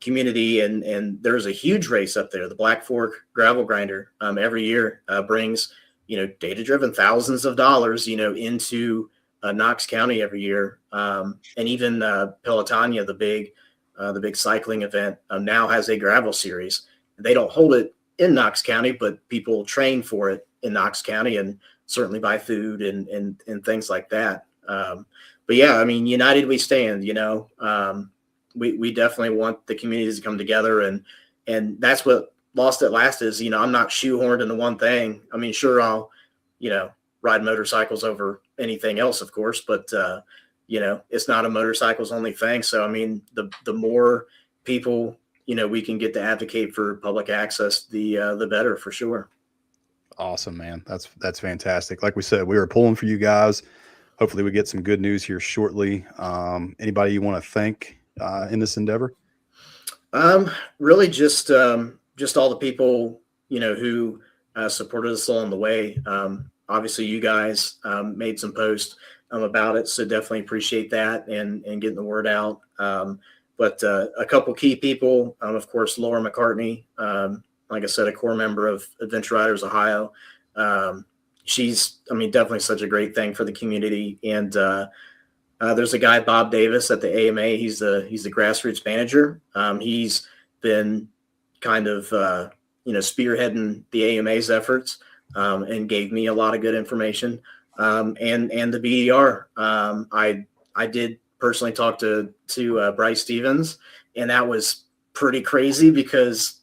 community, and there's a huge race up there. The Black Fork Gravel Grinder every year brings data-driven thousands of dollars into Knox County every year, and even Pelotonia, the big cycling event, now has a gravel series. They don't hold it in Knox County, but people train for it in Knox County and certainly buy food and things like that. But yeah, I mean, united we stand. We definitely want the communities to come together, and that's what Lost at Last is. I'm not shoehorned into one thing. I mean, sure, I'll ride motorcycles over anything else, of course, but it's not a motorcycles only thing. So I mean, the more people we can get to advocate for public access, the better, for sure. Awesome, man. That's fantastic. Like we said, we were pulling for you guys. Hopefully we get some good news here shortly. Anybody you want to thank in this endeavor? Really just all the people who supported us along the way. Obviously you guys made some posts about it, so definitely appreciate that and getting the word out. But a couple key people, of course, Laura McCartney, like I said, a core member of Adventure Riders Ohio. She's, definitely such a great thing for the community. And there's a guy, Bob Davis, at the AMA. He's the grassroots manager. He's been kind of spearheading the AMA's efforts and gave me a lot of good information. And the BDR, I did personally talk to Bryce Stevens, and that was pretty crazy because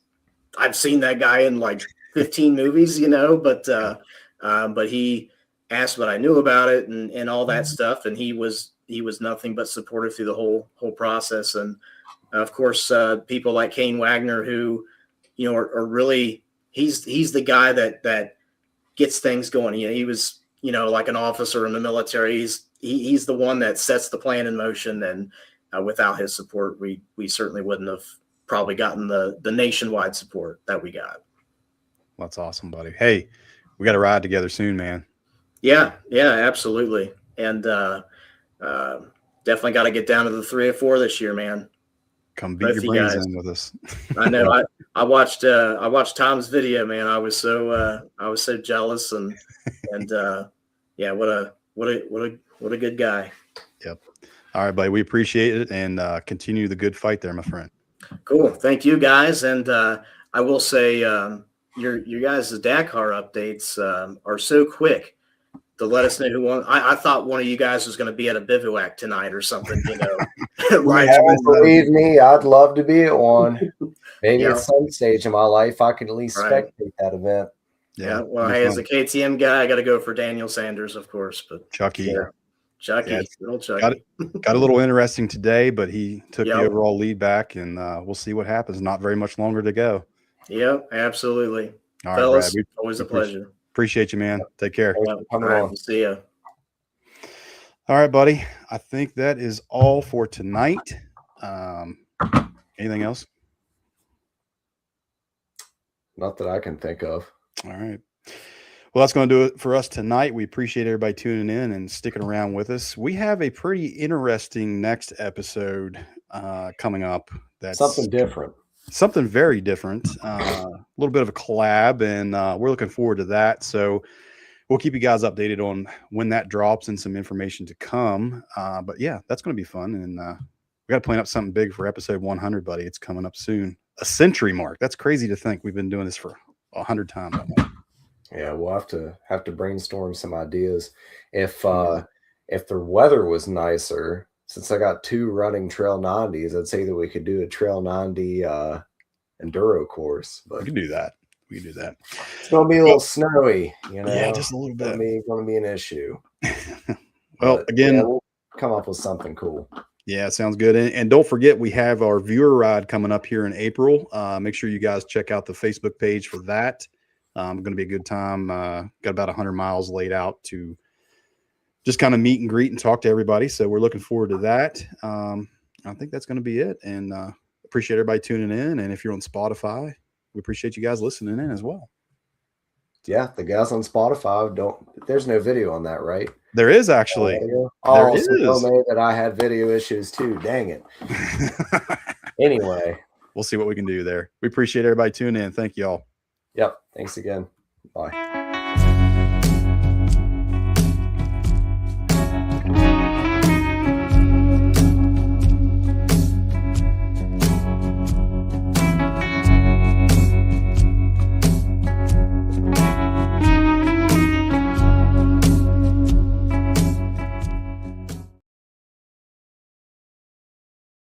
I've seen that guy in like 15 movies, but he asked what I knew about it and all that stuff. And he was nothing but supportive through the whole process. And of course, people like Kane Wagner, who, are really, he's the guy that gets things going. He was, like an officer in the military. He's the one that sets the plan in motion. And without his support, we certainly wouldn't have probably gotten the nationwide support that we got. That's awesome, buddy. Hey, we got to ride together soon, man. Yeah, absolutely. And definitely got to get down to the 3 or 4 this year, man. Come beat your brains in with us. I know. I watched Tom's video, man. I was so jealous and yeah, what a good guy. Yep. All right, buddy. We appreciate it and continue the good fight there, my friend. Cool. Thank you, guys. And I will say your guys' Dakar updates are so quick to let us know who won. I thought one of you guys was going to be at a bivouac tonight or something, Right. Believe me, I'd love to be at one. Maybe at some stage in my life, I can at least spectate that event. Yeah. Well, hey, as a KTM guy, I got to go for Daniel Sanders, of course. But Chucky. Chucky. Little Chucky. Got a little interesting today, but he took the overall lead back, and we'll see what happens. Not very much longer to go. Yep, absolutely. All right, fellas, Brad, always a pleasure. Appreciate you, man. Take care. All right, we'll see you. All right, buddy. I think that is all for tonight. Anything else? Not that I can think of. All right. Well, that's going to do it for us tonight. We appreciate everybody tuning in and sticking around with us. We have a pretty interesting next episode coming up. That's Something different. Something very different. A little bit of a collab, and we're looking forward to that. So we'll keep you guys updated on when that drops and some information to come. But yeah, that's going to be fun. And we got to plan up something big for episode 100, buddy. It's coming up soon. A century mark. That's crazy to think we've been doing this for 100 times. Yeah, we'll have to brainstorm some ideas. If the weather was nicer, since I got 2 running trail 90s, I'd say that we could do a trail 90 enduro course. But We can do that. it's gonna be a little snowy, you know. Yeah, just a little bit. It's gonna be an issue. Well, But, again, yeah, we'll come up with something cool. yeah, sounds good. And don't forget, we have our viewer ride coming up here in April. Make sure you guys check out the Facebook page for that. Going to be a good time. Got about 100 miles laid out to just kind of meet and greet and talk to everybody. So we're looking forward to that. I think that's going to be it. And appreciate everybody tuning in. And if you're on Spotify, we appreciate you guys listening in as well. Yeah, the guys on Spotify there's no video on that, right? There is actually. Oh, There so tell is. me that I had video issues too. Dang it. Anyway. We'll see what we can do there. We appreciate everybody tuning in. Thank you all. Yep. Thanks again. Bye.